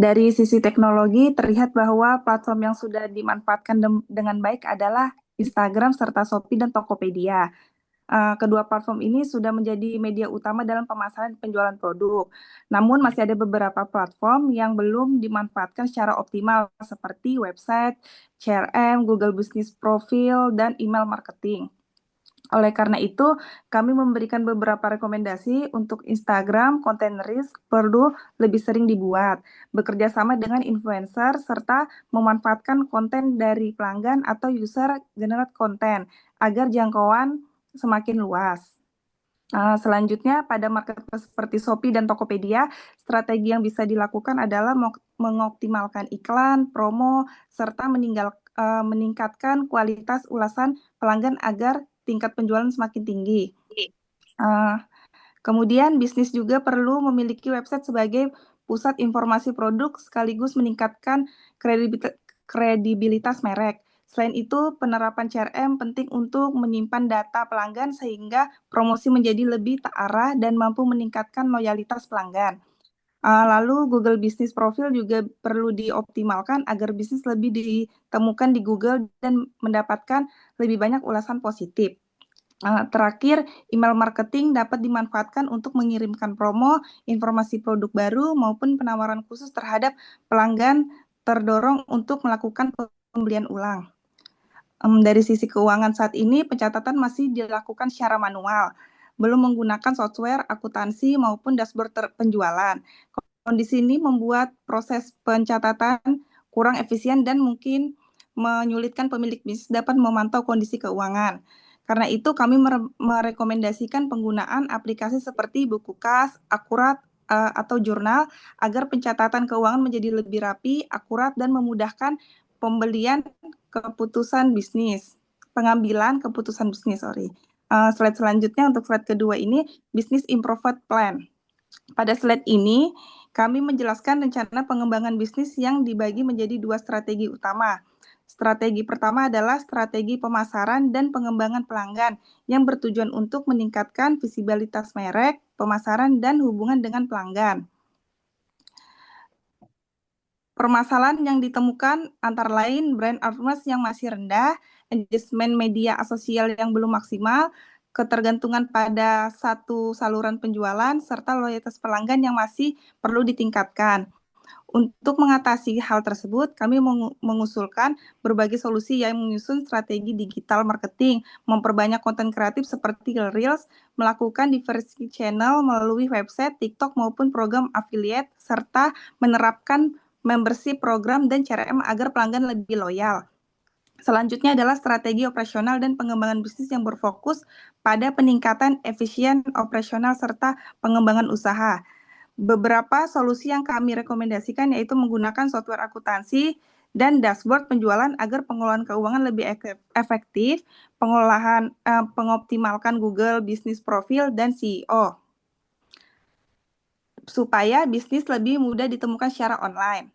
[SPEAKER 16] Dari sisi teknologi, terlihat bahwa platform yang sudah dimanfaatkan dengan baik adalah Instagram serta Shopee dan Tokopedia. Kedua platform ini sudah menjadi media utama dalam pemasaran dan penjualan produk. Namun masih ada beberapa platform yang belum dimanfaatkan secara optimal seperti website, CRM, Google Business Profile, dan email marketing. Oleh karena itu, kami memberikan beberapa rekomendasi untuk Instagram, konten Reels perlu lebih sering dibuat, bekerja sama dengan influencer, serta memanfaatkan konten dari pelanggan atau user generate konten agar jangkauan semakin luas. Selanjutnya, pada marketplace seperti Shopee dan Tokopedia, strategi yang bisa dilakukan adalah mengoptimalkan iklan, promo, serta meningkatkan kualitas ulasan pelanggan agar tingkat penjualan semakin tinggi. Kemudian, bisnis juga perlu memiliki website sebagai pusat informasi produk sekaligus meningkatkan kredibilitas merek. Selain itu, penerapan CRM penting untuk menyimpan data pelanggan sehingga promosi menjadi lebih terarah dan mampu meningkatkan loyalitas pelanggan. Lalu Google Business Profile juga perlu dioptimalkan agar bisnis lebih ditemukan di Google dan mendapatkan lebih banyak ulasan positif. Terakhir, email marketing dapat dimanfaatkan untuk mengirimkan promo, informasi produk baru, maupun penawaran khusus terhadap pelanggan terdorong untuk melakukan pembelian ulang. Dari sisi keuangan saat ini, pencatatan masih dilakukan secara manual, belum menggunakan software akuntansi maupun dashboard penjualan. Kondisi ini membuat proses pencatatan kurang efisien dan mungkin menyulitkan pemilik bisnis dapat memantau kondisi keuangan. Karena itu kami merekomendasikan penggunaan aplikasi seperti buku kas, akurat, atau jurnal agar pencatatan keuangan menjadi lebih rapi, akurat, dan memudahkan pengambilan keputusan bisnis. Slide selanjutnya untuk slide kedua ini, Business Improvement Plan. Pada slide ini, kami menjelaskan rencana pengembangan bisnis yang dibagi menjadi 2 strategi utama. Strategi pertama adalah strategi pemasaran dan pengembangan pelanggan yang bertujuan untuk meningkatkan visibilitas merek, pemasaran, dan hubungan dengan pelanggan. Permasalahan yang ditemukan antara lain brand awareness yang masih rendah, engagement media sosial yang belum maksimal, ketergantungan pada satu saluran penjualan, serta loyalitas pelanggan yang masih perlu ditingkatkan. Untuk mengatasi hal tersebut, kami mengusulkan berbagai solusi yang menyusun strategi digital marketing, memperbanyak konten kreatif seperti Reels, melakukan diversity channel melalui website, TikTok maupun program affiliate, serta menerapkan membership program dan CRM agar pelanggan lebih loyal. Selanjutnya adalah strategi operasional dan pengembangan bisnis yang berfokus pada peningkatan efisien operasional serta pengembangan usaha. Beberapa solusi yang kami rekomendasikan yaitu menggunakan software akuntansi dan dashboard penjualan agar pengelolaan keuangan lebih efektif, pengoptimalkan Google Business Profile dan CEO, supaya bisnis lebih mudah ditemukan secara online.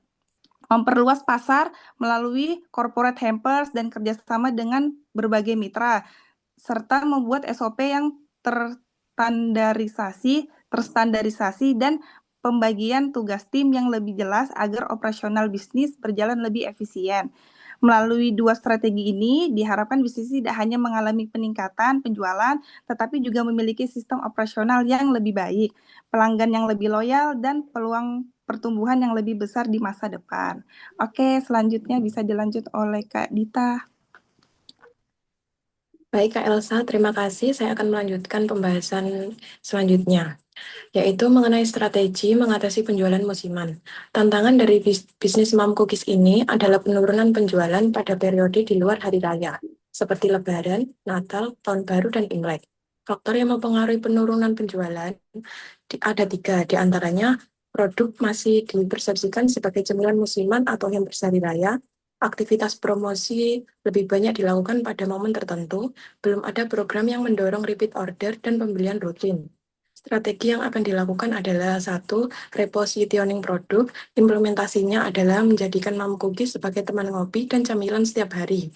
[SPEAKER 16] Memperluas pasar melalui corporate hampers dan kerjasama dengan berbagai mitra, serta membuat SOP yang terstandarisasi dan pembagian tugas tim yang lebih jelas agar operasional bisnis berjalan lebih efisien. Melalui 2 strategi ini, diharapkan bisnis tidak hanya mengalami peningkatan penjualan, tetapi juga memiliki sistem operasional yang lebih baik, pelanggan yang lebih loyal, dan peluang pertumbuhan yang lebih besar di masa depan. Oke, selanjutnya bisa dilanjut oleh Kak Dita.
[SPEAKER 17] Baik, Kak Elsa, terima kasih. Saya akan melanjutkan pembahasan selanjutnya, yaitu mengenai strategi mengatasi penjualan musiman. Tantangan dari bisnis Mom Cookies ini adalah penurunan penjualan pada periode di luar hari raya, seperti Lebaran, Natal, Tahun Baru, dan Imlek. Faktor yang mempengaruhi penurunan penjualan ada 3, di antaranya produk masih dipersepsikan sebagai cemilan musiman atau hampers hari raya, aktivitas promosi lebih banyak dilakukan pada momen tertentu, belum ada program yang mendorong repeat order dan pembelian rutin. Strategi yang akan dilakukan adalah 1. Repositioning produk. Implementasinya adalah menjadikan Mom Cookies sebagai teman ngopi dan camilan setiap hari.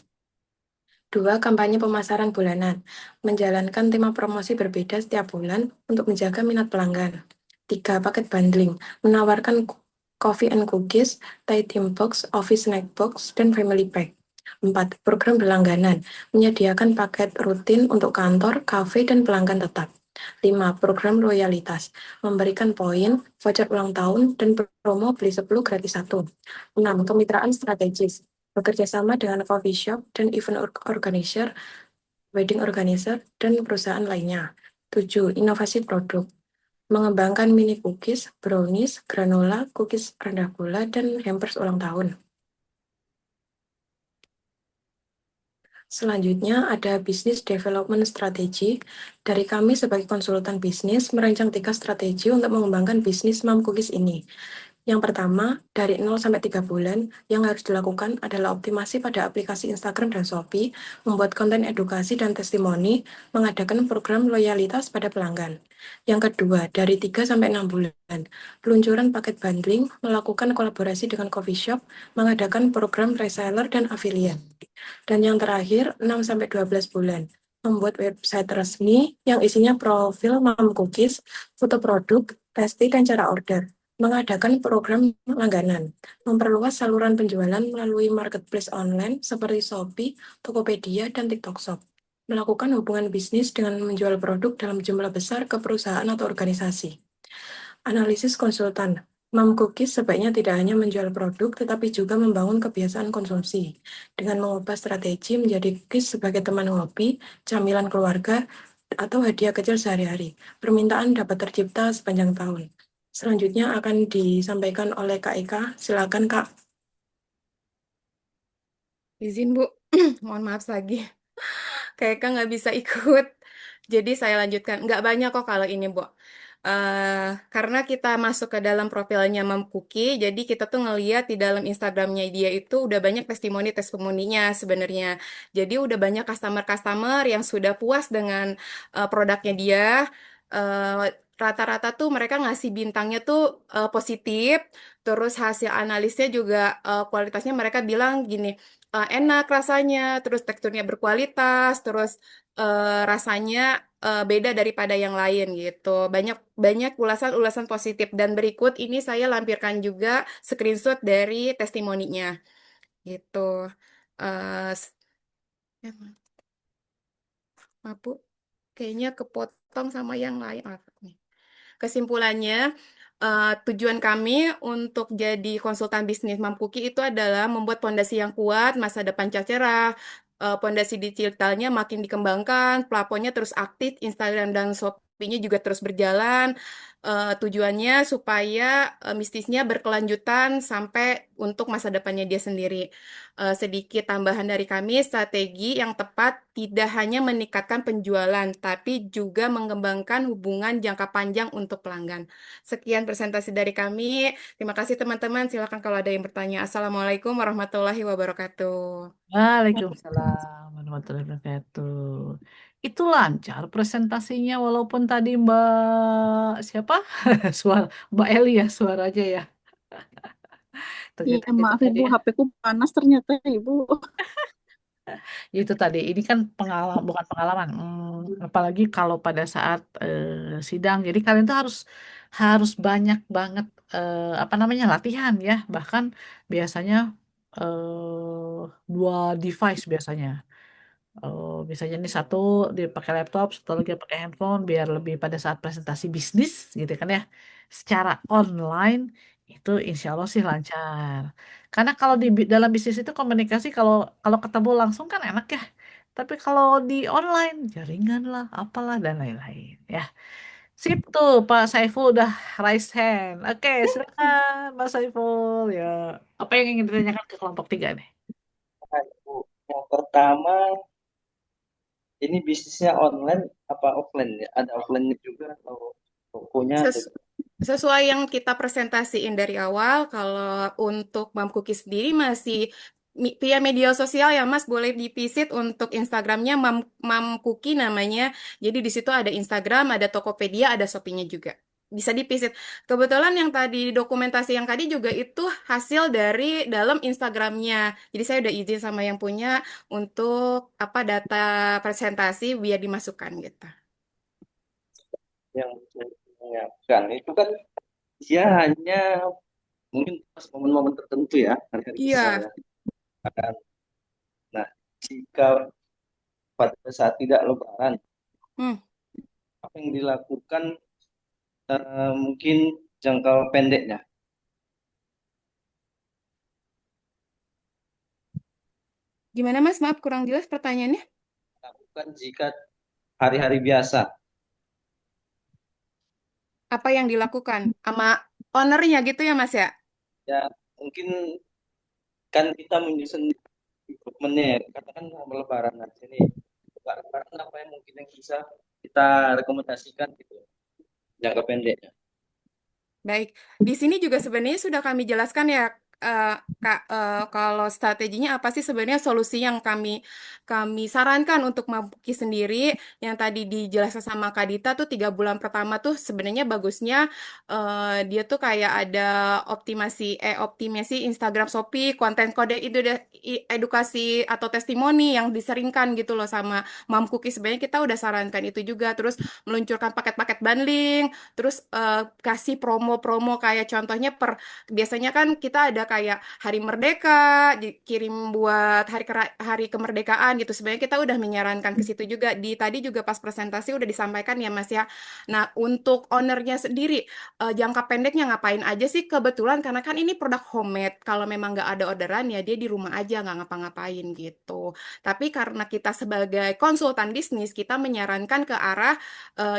[SPEAKER 17] 2. Kampanye pemasaran bulanan. Menjalankan tema promosi berbeda setiap bulan untuk menjaga minat pelanggan. 3. Paket bundling. Menawarkan coffee and cookies, Thai Team Box, Office Snack Box, dan Family Pack. 4. Program berlangganan. Menyediakan paket rutin untuk kantor, kafe, dan pelanggan tetap. 5. Program loyalitas. Memberikan poin, voucher ulang tahun, dan promo beli 10 gratis 1. 6. Kemitraan strategis. Bekerja sama dengan coffee shop dan event organizer, wedding organizer, dan perusahaan lainnya. 7. Inovasi produk. Mengembangkan mini cookies, brownies, granola, cookies rendah gula, dan hampers ulang tahun. Selanjutnya ada Business Development Strategy. Dari kami sebagai konsultan bisnis merancang 3 strategi untuk mengembangkan bisnis Mom Cookies ini. Yang pertama, dari 0 sampai 3 bulan, yang harus dilakukan adalah optimasi pada aplikasi Instagram dan Shopee, membuat konten edukasi dan testimoni, mengadakan program loyalitas pada pelanggan. Yang kedua, dari 3 sampai 6 bulan, peluncuran paket bundling, melakukan kolaborasi dengan coffee shop, mengadakan program reseller dan affiliate. Dan yang terakhir, 6 sampai 12 bulan, membuat website resmi yang isinya profil Mom Cookies, foto produk, testi, dan cara order. Mengadakan program langganan, memperluas saluran penjualan melalui marketplace online seperti Shopee, Tokopedia, dan TikTok Shop. Melakukan hubungan bisnis dengan menjual produk dalam jumlah besar ke perusahaan atau organisasi. Analisis konsultan. Mom Cookies sebaiknya tidak hanya menjual produk, tetapi juga membangun kebiasaan konsumsi. Dengan mengubah strategi menjadi cookies sebagai teman ngopi, camilan keluarga, atau hadiah kecil sehari-hari. Permintaan dapat tercipta sepanjang tahun. Selanjutnya akan disampaikan oleh Kak Eka. Silakan, Kak.
[SPEAKER 14] Izin, Bu. Mohon maaf lagi. kayak kan nggak bisa ikut. Jadi saya lanjutkan. Nggak banyak kok kalau ini, Bu. Karena kita masuk ke dalam profilnya Mam Kuki, jadi kita tuh ngeliat di dalam Instagramnya dia itu udah banyak testimoninya sebenarnya. Jadi udah banyak customer-customer yang sudah puas dengan produknya dia. Eh, Rata-rata tuh mereka ngasih bintangnya tuh positif, terus hasil analisnya juga kualitasnya mereka bilang gini, enak rasanya, terus teksturnya berkualitas, terus rasanya beda daripada yang lain gitu. Banyak banyak ulasan-ulasan positif dan berikut ini saya lampirkan juga screenshot dari testimoninya gitu. Eh, s- ya, maaf Bu, kayaknya kepotong sama yang lain. Nih. Kesimpulannya, tujuan kami untuk jadi konsultan bisnis Mam Kuki itu adalah membuat pondasi yang kuat, masa depan cerah, pondasi digitalnya makin dikembangkan, plafonnya terus aktif, Instagram dan Shopee-nya juga terus berjalan. Tujuannya supaya bisnisnya berkelanjutan sampai untuk masa depannya dia sendiri. Sedikit tambahan dari kami, strategi yang tepat tidak hanya meningkatkan penjualan, tapi juga mengembangkan hubungan jangka panjang untuk pelanggan. Sekian presentasi dari kami. Terima kasih teman-teman. Silakan kalau ada yang bertanya. Assalamualaikum warahmatullahi wabarakatuh.
[SPEAKER 1] Waalaikumsalam warahmatullahi wabarakatuh. Itu lancar presentasinya walaupun tadi Mbak siapa? Suara Mbak Eli ya suaranya ya.
[SPEAKER 15] Iya,
[SPEAKER 1] Tergesa-gesa
[SPEAKER 15] maaf
[SPEAKER 1] tadi
[SPEAKER 15] Ibu,
[SPEAKER 1] ya.
[SPEAKER 15] HP-ku panas ternyata Ibu.
[SPEAKER 1] Itu tadi ini kan pengalaman bukan pengalaman, apalagi kalau pada saat sidang. Jadi kalian tuh harus banyak banget apa namanya latihan ya. Bahkan biasanya dua device biasanya. Biasanya ini satu dipakai laptop, satu lagi pakai handphone biar lebih pada saat presentasi bisnis gitu kan ya. Secara online itu insya Allah sih lancar. Karena kalau di dalam bisnis itu komunikasi kalau kalau ketemu langsung kan enak ya. Tapi kalau di online jaringan lah, apalah dan lain-lain ya. Sip tuh Pak Saiful udah raise hand. Oke, silakan Pak Saiful ya. Apa yang ingin ditanyakan ke kelompok tiga nih?
[SPEAKER 13] Nah, Ibu, yang pertama, ini bisnisnya online apa offline ya? Ada offline juga atau tokonya ada?
[SPEAKER 14] Ses- Sesuai yang kita presentasiin dari awal, kalau untuk Mam Cookie sendiri masih via media sosial ya Mas, boleh divisit untuk Instagramnya Mam Cookie namanya. Jadi di situ ada Instagram, ada Tokopedia, ada Shopee-nya juga. Bisa divisit. Kebetulan yang tadi dokumentasi yang tadi juga itu hasil dari dalam Instagramnya. Jadi saya udah izin sama yang punya untuk apa data presentasi biar dimasukkan gitu.
[SPEAKER 13] Yang saya tanyakan itu kan dia hanya mungkin pas momen-momen tertentu ya, hari-hari besar
[SPEAKER 14] Iya.
[SPEAKER 13] ya. Kan. Nah, jika pada saat tidak lebaran,
[SPEAKER 14] Hmm.
[SPEAKER 13] apa yang dilakukan mungkin jangka pendeknya?
[SPEAKER 14] Gimana Mas? Maaf kurang jelas pertanyaannya.
[SPEAKER 13] Lakukan jika hari-hari biasa.
[SPEAKER 14] Apa yang dilakukan sama ownernya gitu ya Mas ya?
[SPEAKER 13] Ya, mungkin kan kita menyusun improvement-nya ya. Katakan mau lebaran nanti nih. Lebaran apa yang mungkin yang bisa kita rekomendasikan gitu jangka pendeknya.
[SPEAKER 14] Baik, di sini juga sebenarnya sudah kami jelaskan ya, Kak, kalau strateginya apa sih sebenarnya solusi yang kami kami sarankan untuk Mampuki sendiri, yang tadi dijelaskan sama Kak Dita tuh 3 bulan pertama tuh sebenarnya bagusnya dia tuh kayak ada optimasi Instagram Shopee, konten kode itu edukasi atau testimoni yang diseringkan gitu loh sama Mampuki. Sebenarnya kita udah sarankan itu juga, terus meluncurkan paket-paket bundling. Terus kasih promo-promo kayak contohnya biasanya kan kita ada kayak Hari Merdeka dikirim buat hari kemerdekaan gitu. Sebenarnya kita udah menyarankan ke situ juga. Di tadi juga pas presentasi udah disampaikan ya Mas ya. Nah, untuk ownernya sendiri jangka pendeknya ngapain aja sih? Kebetulan karena kan ini produk homemade. Kalau memang nggak ada orderan ya dia di rumah aja nggak ngapa-ngapain gitu. Tapi karena kita sebagai konsultan bisnis kita menyarankan ke arah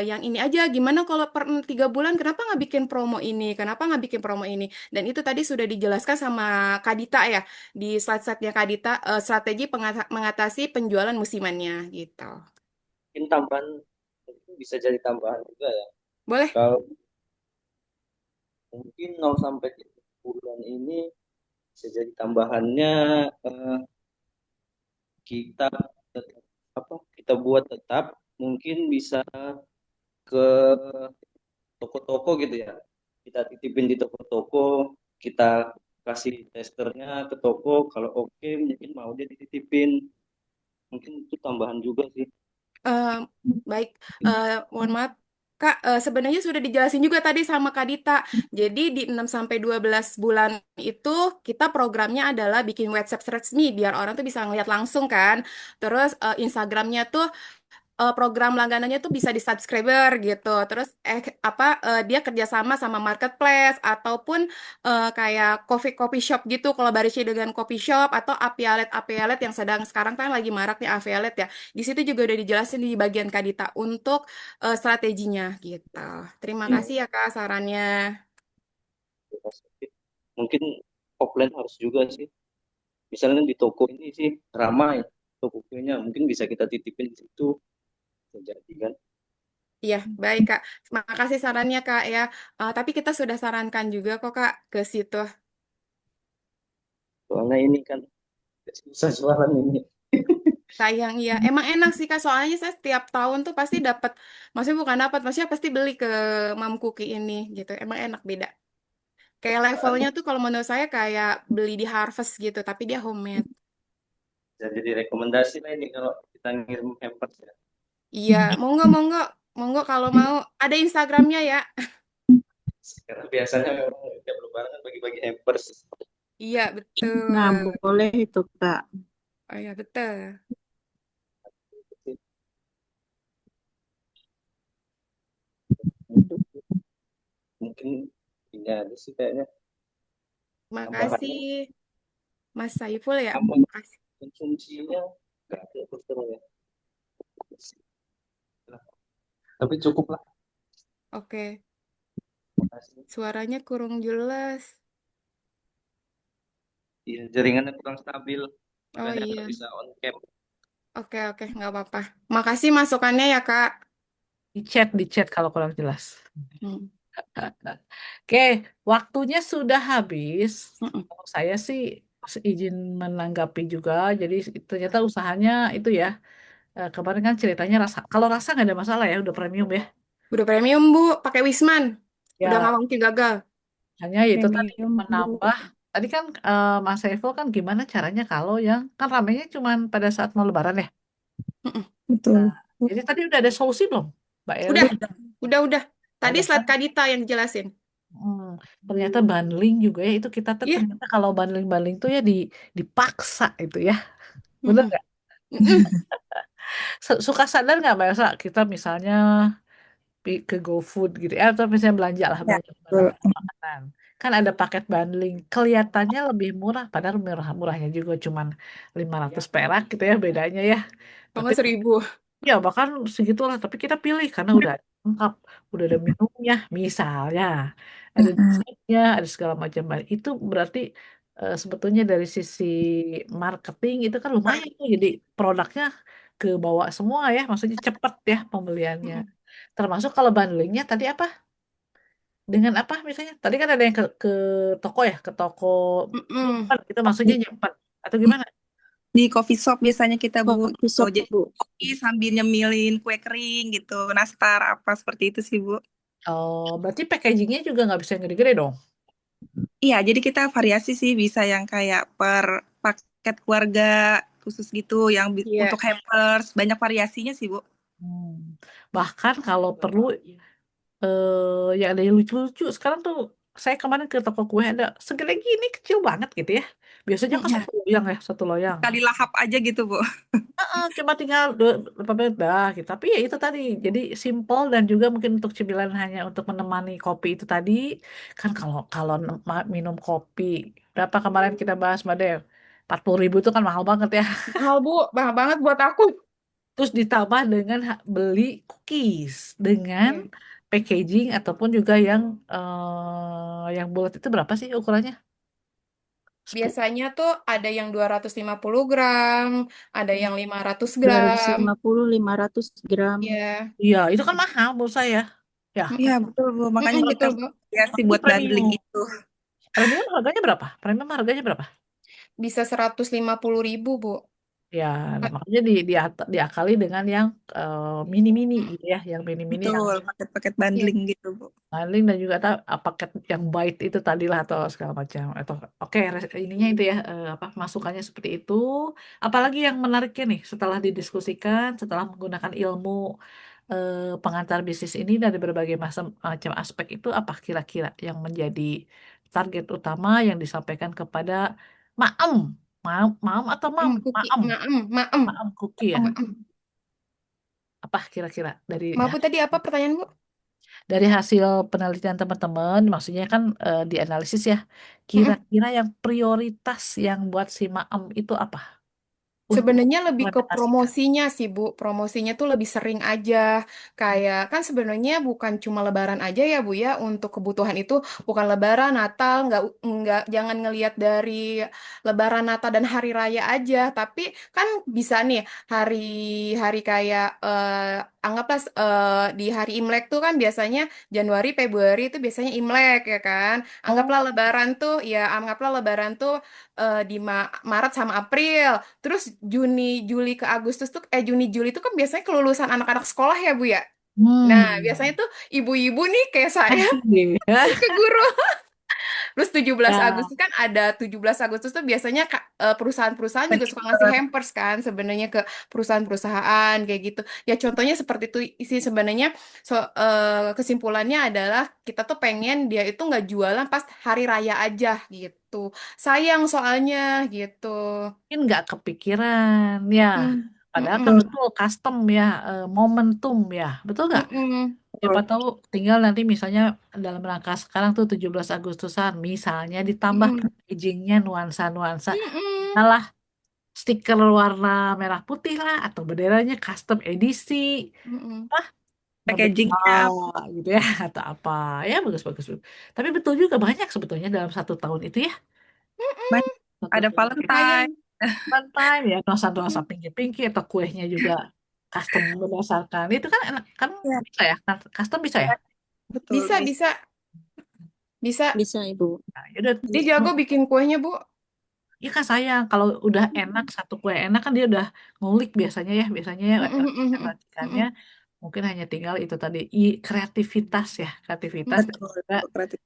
[SPEAKER 14] yang ini aja gimana kalau per 3 bulan kenapa nggak bikin promo ini kenapa nggak bikin promo ini dan itu tadi sudah dijelaskan sama Kadita ya, di slide-slide-nya Kadita, strategi mengatasi penjualan musimannya gitu.
[SPEAKER 13] Mungkin tambahan, mungkin bisa jadi tambahan juga ya.
[SPEAKER 14] Boleh?
[SPEAKER 13] Kalau mungkin 0 sampai 3 bulan ini bisa jadi tambahannya, kita tetap, kita buat tetap mungkin bisa ke toko-toko gitu ya. Kita titipin di toko-toko, kita kasih testernya ke toko, kalau oke mungkin mau dia dititipin. Mungkin itu tambahan juga sih.
[SPEAKER 14] Eh, baik, mohon maaf. Kak, sebenarnya sudah dijelasin juga tadi sama Kak Dita. Jadi di 6 sampai 12 bulan itu kita programnya adalah bikin website resmi biar orang tuh bisa ngeliat langsung kan. Terus Instagramnya tuh program langganannya tuh bisa di subscriber gitu. Terus dia kerjasama sama marketplace ataupun kayak coffee shop gitu, kolaborasi dengan coffee shop atau affiliate yang sedang sekarang kan lagi marak nih affiliate ya. Di situ juga udah dijelasin di bagian Kadita untuk strateginya gitu. Terima kasih ya Kak sarannya.
[SPEAKER 13] Mungkin offline harus juga sih. Misalnya di toko ini sih ramai toko kuenya, mungkin bisa kita titipin di situ. Bisa jadi kan.
[SPEAKER 14] Iya, baik Kak. Makasih sarannya Kak ya. Tapi kita sudah sarankan juga kok Kak ke situ.
[SPEAKER 13] Soalnya ini kan susah jualan ini.
[SPEAKER 14] Sayang ya, emang enak sih Kak, soalnya saya setiap tahun tuh pasti dapat, maksudnya bukan dapat, maksudnya pasti beli ke Mam Cookie ini gitu. Emang enak beda. Kayak levelnya tuh kalau menurut saya kayak beli di Harvest gitu, tapi dia homemade.
[SPEAKER 13] Bisa jadi rekomendasi lah ini kalau kita ngirim hampers ya.
[SPEAKER 14] Iya, monggo monggo, monggo kalau mau. Ada Instagramnya ya.
[SPEAKER 13] Karena biasanya orang tiap lebaran kan bagi-bagi hampers.
[SPEAKER 14] Iya, betul.
[SPEAKER 15] Nah, boleh itu, Kak.
[SPEAKER 14] Oh iya, betul.
[SPEAKER 13] Mungkin ini ada sih kayaknya tambahan
[SPEAKER 14] Makasih Mas Saiful ya.
[SPEAKER 13] apa
[SPEAKER 14] Makasih.
[SPEAKER 13] konsumsinya nggak ada dokter ya. Tapi cukup lah.
[SPEAKER 14] Oke,
[SPEAKER 13] Makasih.
[SPEAKER 14] suaranya kurang jelas.
[SPEAKER 13] Iya, jaringannya kurang stabil.
[SPEAKER 14] Oh
[SPEAKER 13] Makanya
[SPEAKER 14] iya.
[SPEAKER 13] nggak bisa on cam.
[SPEAKER 14] Oke, nggak apa-apa. Makasih masukannya ya, Kak.
[SPEAKER 1] Di chat kalau kurang jelas.
[SPEAKER 14] Hmm.
[SPEAKER 1] Oke, waktunya sudah habis.
[SPEAKER 14] Mm-mm.
[SPEAKER 1] Kalau saya sih izin menanggapi juga. Jadi ternyata usahanya itu ya. Kemarin kan ceritanya rasa. Kalau rasa nggak ada masalah ya, udah premium ya.
[SPEAKER 14] Udah premium, Bu. Pakai Wisman. Udah nggak
[SPEAKER 1] Ya,
[SPEAKER 14] mungkin gagal.
[SPEAKER 1] hanya itu tadi
[SPEAKER 15] Premium, Bu.
[SPEAKER 1] menambah. Tadi kan Mas Saiful kan gimana caranya kalau yang kan ramenya cuma pada saat mau lebaran ya.
[SPEAKER 14] Mm-mm.
[SPEAKER 15] Betul.
[SPEAKER 1] Jadi tadi udah ada solusi belum, Mbak Eli?
[SPEAKER 14] Udah. Tadi
[SPEAKER 1] Ada
[SPEAKER 14] slide
[SPEAKER 1] kan?
[SPEAKER 14] Kadita yang dijelasin.
[SPEAKER 1] Ternyata bundling juga ya itu kita tuh
[SPEAKER 14] Iya.
[SPEAKER 1] ternyata kalau bundling tuh ya dipaksa itu ya. Bener
[SPEAKER 14] Mm-mm.
[SPEAKER 1] nggak?
[SPEAKER 14] Mm-mm.
[SPEAKER 1] Suka sadar nggak Mbak Elsa kita misalnya ke GoFood gitu ya atau misalnya belanja lah
[SPEAKER 16] Ya,
[SPEAKER 1] belanja barang makanan. Kan ada paket bundling. Kelihatannya lebih murah padahal murahnya juga cuman 500 perak gitu ya bedanya ya.
[SPEAKER 14] Kalau
[SPEAKER 1] Tapi
[SPEAKER 14] nggak 1.000.
[SPEAKER 1] ya bahkan segitulah tapi kita pilih karena udah lengkap, udah ada minumnya misalnya, ada dessertnya, ada segala macam. Itu berarti sebetulnya dari sisi marketing itu kan lumayan tuh jadi produknya ke bawah semua ya, maksudnya cepat ya pembeliannya.
[SPEAKER 14] Mm-mm.
[SPEAKER 1] Termasuk kalau bundlingnya tadi apa? Dengan apa misalnya? Tadi kan ada yang ke toko ya, ke toko
[SPEAKER 14] Mm-mm.
[SPEAKER 1] nyimpan itu maksudnya nyimpan atau gimana?
[SPEAKER 16] Di coffee shop biasanya kita Bu
[SPEAKER 15] Coffee
[SPEAKER 16] gitu.
[SPEAKER 15] shop,
[SPEAKER 16] Jadi
[SPEAKER 15] Bu.
[SPEAKER 16] kopi sambil nyemilin kue kering gitu, nastar apa seperti itu sih Bu.
[SPEAKER 1] Oh, berarti packagingnya juga nggak bisa yang gede-gede dong?
[SPEAKER 16] Iya, jadi kita variasi sih bisa yang kayak per paket keluarga khusus gitu, yang
[SPEAKER 14] Iya.
[SPEAKER 16] untuk hampers, banyak variasinya sih Bu.
[SPEAKER 1] Bahkan kalau perlu yang ada yang lucu-lucu. Sekarang tuh saya kemarin ke toko kue ada segede gini kecil banget gitu ya. Biasanya kan
[SPEAKER 16] Iya,
[SPEAKER 1] satu loyang ya, satu loyang.
[SPEAKER 16] kali lahap aja gitu Bu.
[SPEAKER 1] Cuma tinggal berapa menit dah gitu. Tapi ya itu tadi, jadi simple dan juga mungkin untuk cemilan hanya untuk menemani kopi itu tadi. Kan kalau kalau minum kopi berapa kemarin kita bahas Mbak Dew? 40.000 itu kan mahal banget ya.
[SPEAKER 14] Mahal, Bu. Mahal banget buat aku.
[SPEAKER 1] Terus ditambah dengan beli cookies dengan
[SPEAKER 14] Iya.
[SPEAKER 1] packaging ataupun juga yang bulat itu berapa sih ukurannya?
[SPEAKER 14] Biasanya tuh ada yang 250 gram, ada yang 500 gram.
[SPEAKER 15] 250, 500 gram.
[SPEAKER 14] Ya.
[SPEAKER 1] Iya, itu kan mahal menurut saya. Ya,
[SPEAKER 6] Iya, betul, Bu. Makanya kita
[SPEAKER 14] Betul, Bu.
[SPEAKER 6] variasi
[SPEAKER 1] itu
[SPEAKER 6] buat bundling
[SPEAKER 1] premium.
[SPEAKER 6] itu.
[SPEAKER 1] Premium harganya berapa? Premium harganya berapa?
[SPEAKER 14] Bisa 150.000, Bu.
[SPEAKER 1] Ya, nah, makanya diakali dengan yang mini-mini gitu ya, yang mini-mini yang
[SPEAKER 6] Betul, paket-paket
[SPEAKER 14] Iya.
[SPEAKER 6] bundling gitu, Bu.
[SPEAKER 1] bundling dan juga paket yang byte itu tadilah atau segala macam. Atau oke, ininya itu ya apa masukannya seperti itu. Apalagi yang menariknya nih setelah didiskusikan, setelah menggunakan ilmu pengantar bisnis ini dari berbagai macam aspek itu apa kira-kira yang menjadi target utama yang disampaikan kepada Maem, Maem atau
[SPEAKER 14] Kuki.
[SPEAKER 1] Maem,
[SPEAKER 14] Maem.
[SPEAKER 1] Maem Kuki ya.
[SPEAKER 14] Maem.
[SPEAKER 1] Apa kira-kira dari
[SPEAKER 14] Maaf, Bu, tadi apa pertanyaan, Bu?
[SPEAKER 1] dari hasil penelitian teman-teman, maksudnya kan dianalisis ya, kira-kira yang prioritas yang buat si Maem itu apa untuk
[SPEAKER 14] Sebenarnya lebih ke
[SPEAKER 1] implementasikan?
[SPEAKER 14] promosinya sih, Bu. Promosinya tuh lebih sering aja. Kayak kan sebenarnya bukan cuma Lebaran aja ya, Bu ya. Untuk kebutuhan itu bukan Lebaran, Natal, nggak jangan ngelihat dari Lebaran, Natal dan hari raya aja. Tapi kan bisa nih hari-hari kayak anggaplah di hari Imlek tuh kan biasanya Januari, Februari itu biasanya Imlek ya kan.
[SPEAKER 1] Oh,
[SPEAKER 14] Anggaplah Lebaran tuh di Maret sama April. Terus Juni, Juli ke Agustus tuh, Juni, Juli itu kan biasanya kelulusan anak-anak sekolah ya, Bu ya. Nah, biasanya tuh ibu-ibu nih kayak saya kasih ke guru. Terus 17
[SPEAKER 1] ya,
[SPEAKER 14] Agustus kan ada 17 Agustus tuh biasanya perusahaan-perusahaan juga suka ngasih
[SPEAKER 6] Betul.
[SPEAKER 14] hampers kan sebenarnya ke perusahaan-perusahaan kayak gitu. Ya contohnya seperti itu sih sebenarnya. Kesimpulannya adalah kita tuh pengen dia itu nggak jualan pas hari raya aja gitu. Sayang soalnya gitu.
[SPEAKER 1] mungkin nggak kepikiran ya.
[SPEAKER 14] Mm,
[SPEAKER 1] Padahal kan
[SPEAKER 14] mm-mm,
[SPEAKER 1] betul custom ya, momentum ya, betul nggak?
[SPEAKER 14] mm-mm,
[SPEAKER 1] Siapa tahu tinggal nanti misalnya dalam rangka sekarang tuh 17 Agustusan misalnya ditambah
[SPEAKER 14] mm-mm,
[SPEAKER 1] packagingnya nuansa-nuansa
[SPEAKER 14] mm-mm,
[SPEAKER 1] salah stiker warna merah putih lah atau benderanya custom edisi
[SPEAKER 14] mm-mm.
[SPEAKER 1] ah
[SPEAKER 6] Packagingnya
[SPEAKER 1] Merdeka
[SPEAKER 6] apa?
[SPEAKER 1] gitu ya atau apa ya bagus bagus bagus. Tapi betul juga banyak sebetulnya dalam satu tahun itu ya
[SPEAKER 6] Banyak.
[SPEAKER 1] satu
[SPEAKER 6] Ada
[SPEAKER 1] tahun itu
[SPEAKER 14] Lumayan.
[SPEAKER 6] Valentine.
[SPEAKER 1] time ya nuansa-nuansa pinky-pinky atau kuehnya juga custom berdasarkan itu kan enak kan
[SPEAKER 6] Ya,
[SPEAKER 1] bisa ya custom bisa ya.
[SPEAKER 6] betul.
[SPEAKER 14] Bisa, bisa, bisa.
[SPEAKER 15] Bisa, Ibu.
[SPEAKER 1] Nah, yaudah.
[SPEAKER 14] Dia jago bikin kuehnya, Bu.
[SPEAKER 1] Iya kan sayang kalau udah enak satu kue enak kan dia udah ngulik biasanya ya
[SPEAKER 14] Mm-mm, mm-mm,
[SPEAKER 1] racikannya
[SPEAKER 14] mm-mm.
[SPEAKER 1] mungkin hanya tinggal itu tadi kreativitas ya kreativitas dan
[SPEAKER 6] Betul.
[SPEAKER 1] juga
[SPEAKER 6] Kreatif.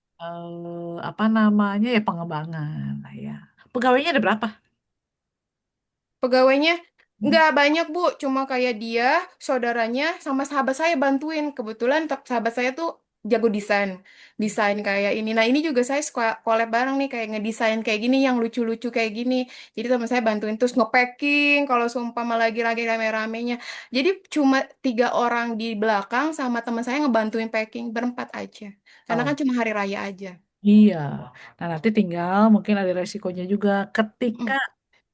[SPEAKER 1] apa namanya ya pengembangan lah ya pegawainya ada berapa.
[SPEAKER 14] Pegawainya
[SPEAKER 1] Hmm.
[SPEAKER 14] nggak banyak, Bu. Cuma kayak dia, saudaranya, sama sahabat saya bantuin. Kebetulan sahabat saya tuh jago desain. Desain kayak ini. Nah, ini juga saya suka collab bareng nih, kayak ngedesain kayak gini, yang lucu-lucu kayak gini. Jadi teman saya bantuin terus nge-packing kalau seumpama lagi rame-ramenya. Jadi cuma 3 orang di belakang sama teman saya ngebantuin packing, berempat aja. Karena kan
[SPEAKER 1] Oh
[SPEAKER 14] cuma hari raya aja.
[SPEAKER 1] iya, nah nanti tinggal mungkin ada resikonya juga ketika
[SPEAKER 14] Mm,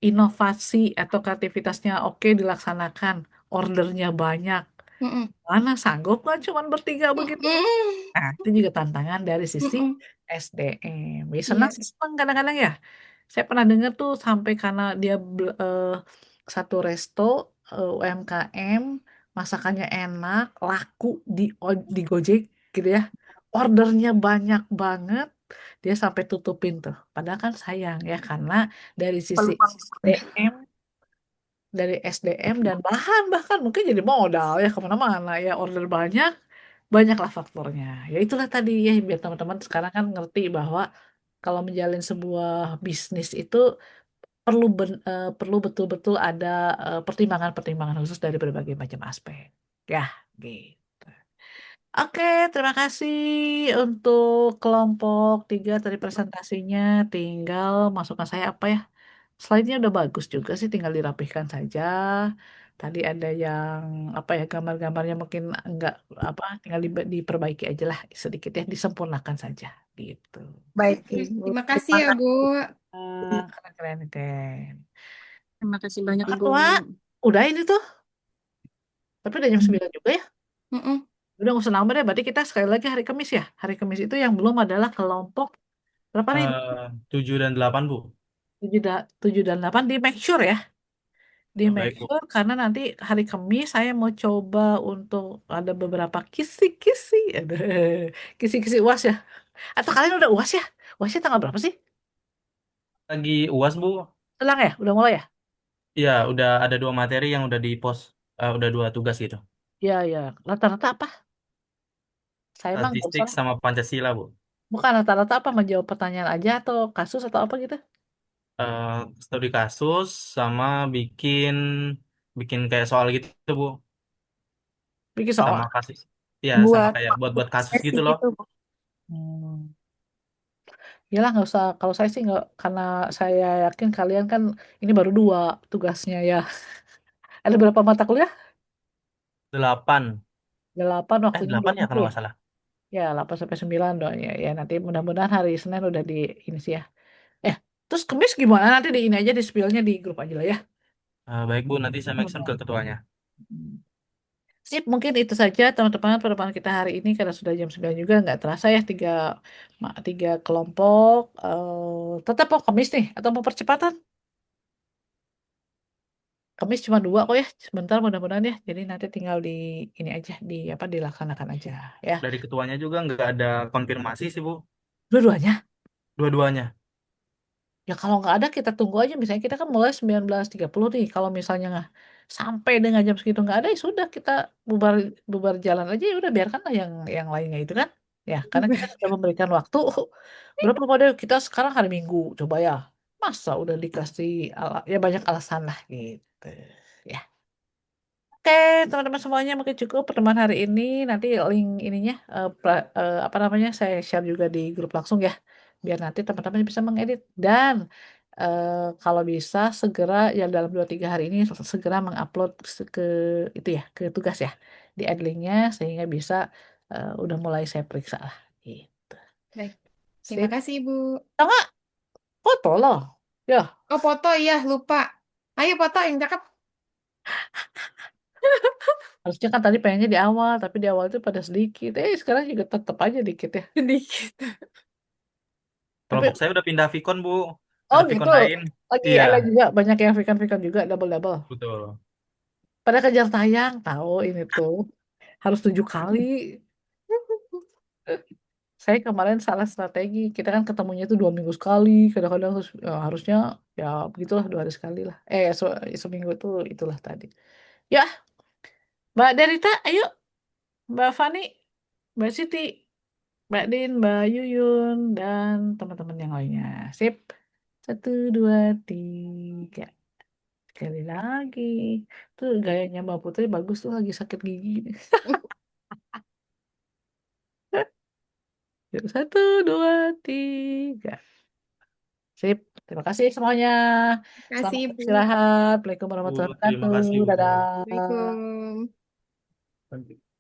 [SPEAKER 1] inovasi atau kreativitasnya oke dilaksanakan ordernya banyak
[SPEAKER 14] mm-mm,
[SPEAKER 1] mana sanggup kan cuma bertiga begitu.
[SPEAKER 14] mm-mm,
[SPEAKER 1] Nah, itu juga tantangan dari sisi
[SPEAKER 14] mm-mm.
[SPEAKER 1] SDM. Ya, senang
[SPEAKER 14] Iya.
[SPEAKER 1] sih, senang kadang-kadang ya. Saya pernah dengar tuh sampai karena dia satu resto UMKM, masakannya enak, laku di Gojek gitu ya. Ordernya banyak banget, dia sampai tutupin tuh. Padahal kan sayang ya karena dari sisi
[SPEAKER 6] Peluang.
[SPEAKER 1] SDM, dan bahan bahkan mungkin jadi modal ya kemana-mana ya order banyak banyaklah faktornya. Ya itulah tadi ya biar teman-teman sekarang kan ngerti bahwa kalau menjalin sebuah bisnis itu perlu betul-betul ada pertimbangan-pertimbangan khusus dari berbagai macam aspek. Ya, gitu. Oke, terima kasih untuk kelompok 3 tadi presentasinya. Tinggal masukan saya apa ya? Slide-nya udah bagus juga sih, tinggal dirapihkan saja. Tadi ada yang apa ya gambar-gambarnya mungkin enggak apa, tinggal diperbaiki aja lah sedikit ya, disempurnakan saja gitu.
[SPEAKER 6] Baik, Ibu.
[SPEAKER 14] Terima kasih
[SPEAKER 6] Terima
[SPEAKER 14] ya, Bu.
[SPEAKER 6] kasih.
[SPEAKER 1] Keren-keren keren.
[SPEAKER 15] Terima kasih banyak,
[SPEAKER 1] Orang
[SPEAKER 15] Ibu.
[SPEAKER 1] tua, udah ini tuh. Tapi udah jam 9 juga ya.
[SPEAKER 14] Mm-mm.
[SPEAKER 1] Udah nggak usah nambah deh. Berarti kita sekali lagi hari Kamis ya. Hari Kamis itu yang belum adalah kelompok berapa nih?
[SPEAKER 3] 7 dan 8, Bu.
[SPEAKER 1] 7 dan 8 di make sure ya. Di make
[SPEAKER 3] Baik, Bu.
[SPEAKER 1] sure karena nanti hari Kamis saya mau coba untuk ada beberapa kisi-kisi. Aduh, kisi-kisi UAS ya. Atau kalian udah UAS ya? UASnya tanggal berapa sih?
[SPEAKER 3] Lagi UAS, Bu.
[SPEAKER 1] Selang ya? Udah mulai ya?
[SPEAKER 3] Iya, udah ada 2 materi yang udah di post, udah 2 tugas gitu.
[SPEAKER 1] Iya, iya. Rata-rata apa? Saya emang nggak
[SPEAKER 3] Statistik
[SPEAKER 1] usah.
[SPEAKER 3] sama Pancasila, Bu.
[SPEAKER 1] Bukan rata-rata apa? Menjawab pertanyaan aja atau kasus atau apa gitu?
[SPEAKER 3] Eh, Studi kasus sama bikin bikin kayak soal gitu, Bu.
[SPEAKER 1] Bikin soal
[SPEAKER 3] Sama kasus. Iya, sama
[SPEAKER 16] Buat
[SPEAKER 3] kayak buat-buat kasus
[SPEAKER 16] sesi
[SPEAKER 3] gitu loh.
[SPEAKER 16] gitu.
[SPEAKER 1] Hmm. Yalah nggak usah. Kalau saya sih nggak, karena saya yakin kalian kan ini baru 2 tugasnya ya. Ada berapa mata kuliah?
[SPEAKER 3] 8.
[SPEAKER 1] 8 waktunya 2
[SPEAKER 3] 8 ya
[SPEAKER 1] minggu
[SPEAKER 3] kalau
[SPEAKER 1] ya?
[SPEAKER 3] nggak salah.
[SPEAKER 1] Ya 8 sampai 9 dong ya. Ya nanti mudah-mudahan hari Senin udah di ini sih ya. Eh, terus Kemis gimana? Nanti di ini aja di spill-nya di grup aja lah ya.
[SPEAKER 3] Baik, Bu, nanti saya mention ke ketuanya.
[SPEAKER 1] Hmm. Sip, mungkin itu saja teman-teman pertemuan kita hari ini karena sudah jam 9 juga nggak terasa ya tiga kelompok. Tetap mau Kemis nih atau mau percepatan? Kemis cuma 2 kok ya, sebentar mudah-mudahan ya. Jadi nanti tinggal di ini aja di apa dilaksanakan aja ya.
[SPEAKER 3] Dari ketuanya juga nggak ada konfirmasi sih, Bu.
[SPEAKER 1] Dua-duanya.
[SPEAKER 3] Dua-duanya.
[SPEAKER 1] Ya kalau nggak ada kita tunggu aja. Misalnya kita kan mulai 19.30 nih. Kalau misalnya nggak sampai dengan jam segitu nggak ada, ya sudah kita bubar bubar jalan aja. Ya udah biarkanlah yang lainnya itu kan. Ya karena kita sudah memberikan waktu berapa pada kita sekarang hari Minggu. Coba ya. Masa udah dikasih ya banyak alasan lah gitu. Ya. Oke, teman-teman semuanya mungkin cukup pertemuan hari ini. Nanti link ininya apa namanya saya share juga di grup langsung ya, biar nanti teman-teman bisa mengedit dan kalau bisa segera ya dalam 2-3 hari ini segera mengupload ke itu ya ke tugas ya di add linknya sehingga bisa udah mulai saya periksa lah. Gitu.
[SPEAKER 14] Baik. Terima
[SPEAKER 1] Sip.
[SPEAKER 14] kasih, Ibu.
[SPEAKER 1] Atau nggak foto loh. Ya,
[SPEAKER 14] Oh, foto iya, lupa. Ayo foto yang cakep.
[SPEAKER 1] harusnya kan tadi pengennya di awal, tapi di awal itu pada sedikit. Sekarang juga tetap aja dikit ya.
[SPEAKER 14] Sedikit.
[SPEAKER 1] Tapi
[SPEAKER 3] Kelompok saya udah pindah Vicon, Bu.
[SPEAKER 1] oh
[SPEAKER 3] Ada
[SPEAKER 1] gitu.
[SPEAKER 3] Vicon lain.
[SPEAKER 1] Lagi
[SPEAKER 3] Iya,
[SPEAKER 1] ada juga banyak yang vegan-vegan juga double-double.
[SPEAKER 3] betul.
[SPEAKER 1] Pada kejar tayang, tahu ini tuh harus 7 kali. Saya kemarin salah strategi. Kita kan ketemunya tuh 2 minggu sekali. Kadang-kadang harusnya ya begitulah 2 hari sekali lah. Seminggu tuh itulah tadi. Ya, Mbak Derita, ayo. Mbak Fani, Mbak Siti, Mbak Din, Mbak Yuyun, dan teman-teman yang lainnya. Sip. 1, 2, 3. Sekali lagi. Tuh gayanya Mbak Putri bagus tuh lagi sakit gigi. Yuk, 1, 2, 3. Sip. Terima kasih semuanya.
[SPEAKER 14] Kasih,
[SPEAKER 1] Selamat
[SPEAKER 14] Ibu.
[SPEAKER 1] istirahat. Assalamualaikum
[SPEAKER 3] Bu,
[SPEAKER 1] warahmatullahi
[SPEAKER 3] terima
[SPEAKER 1] wabarakatuh.
[SPEAKER 3] kasih, Bu.
[SPEAKER 1] Dadah.
[SPEAKER 14] Assalamualaikum.
[SPEAKER 3] Thank you.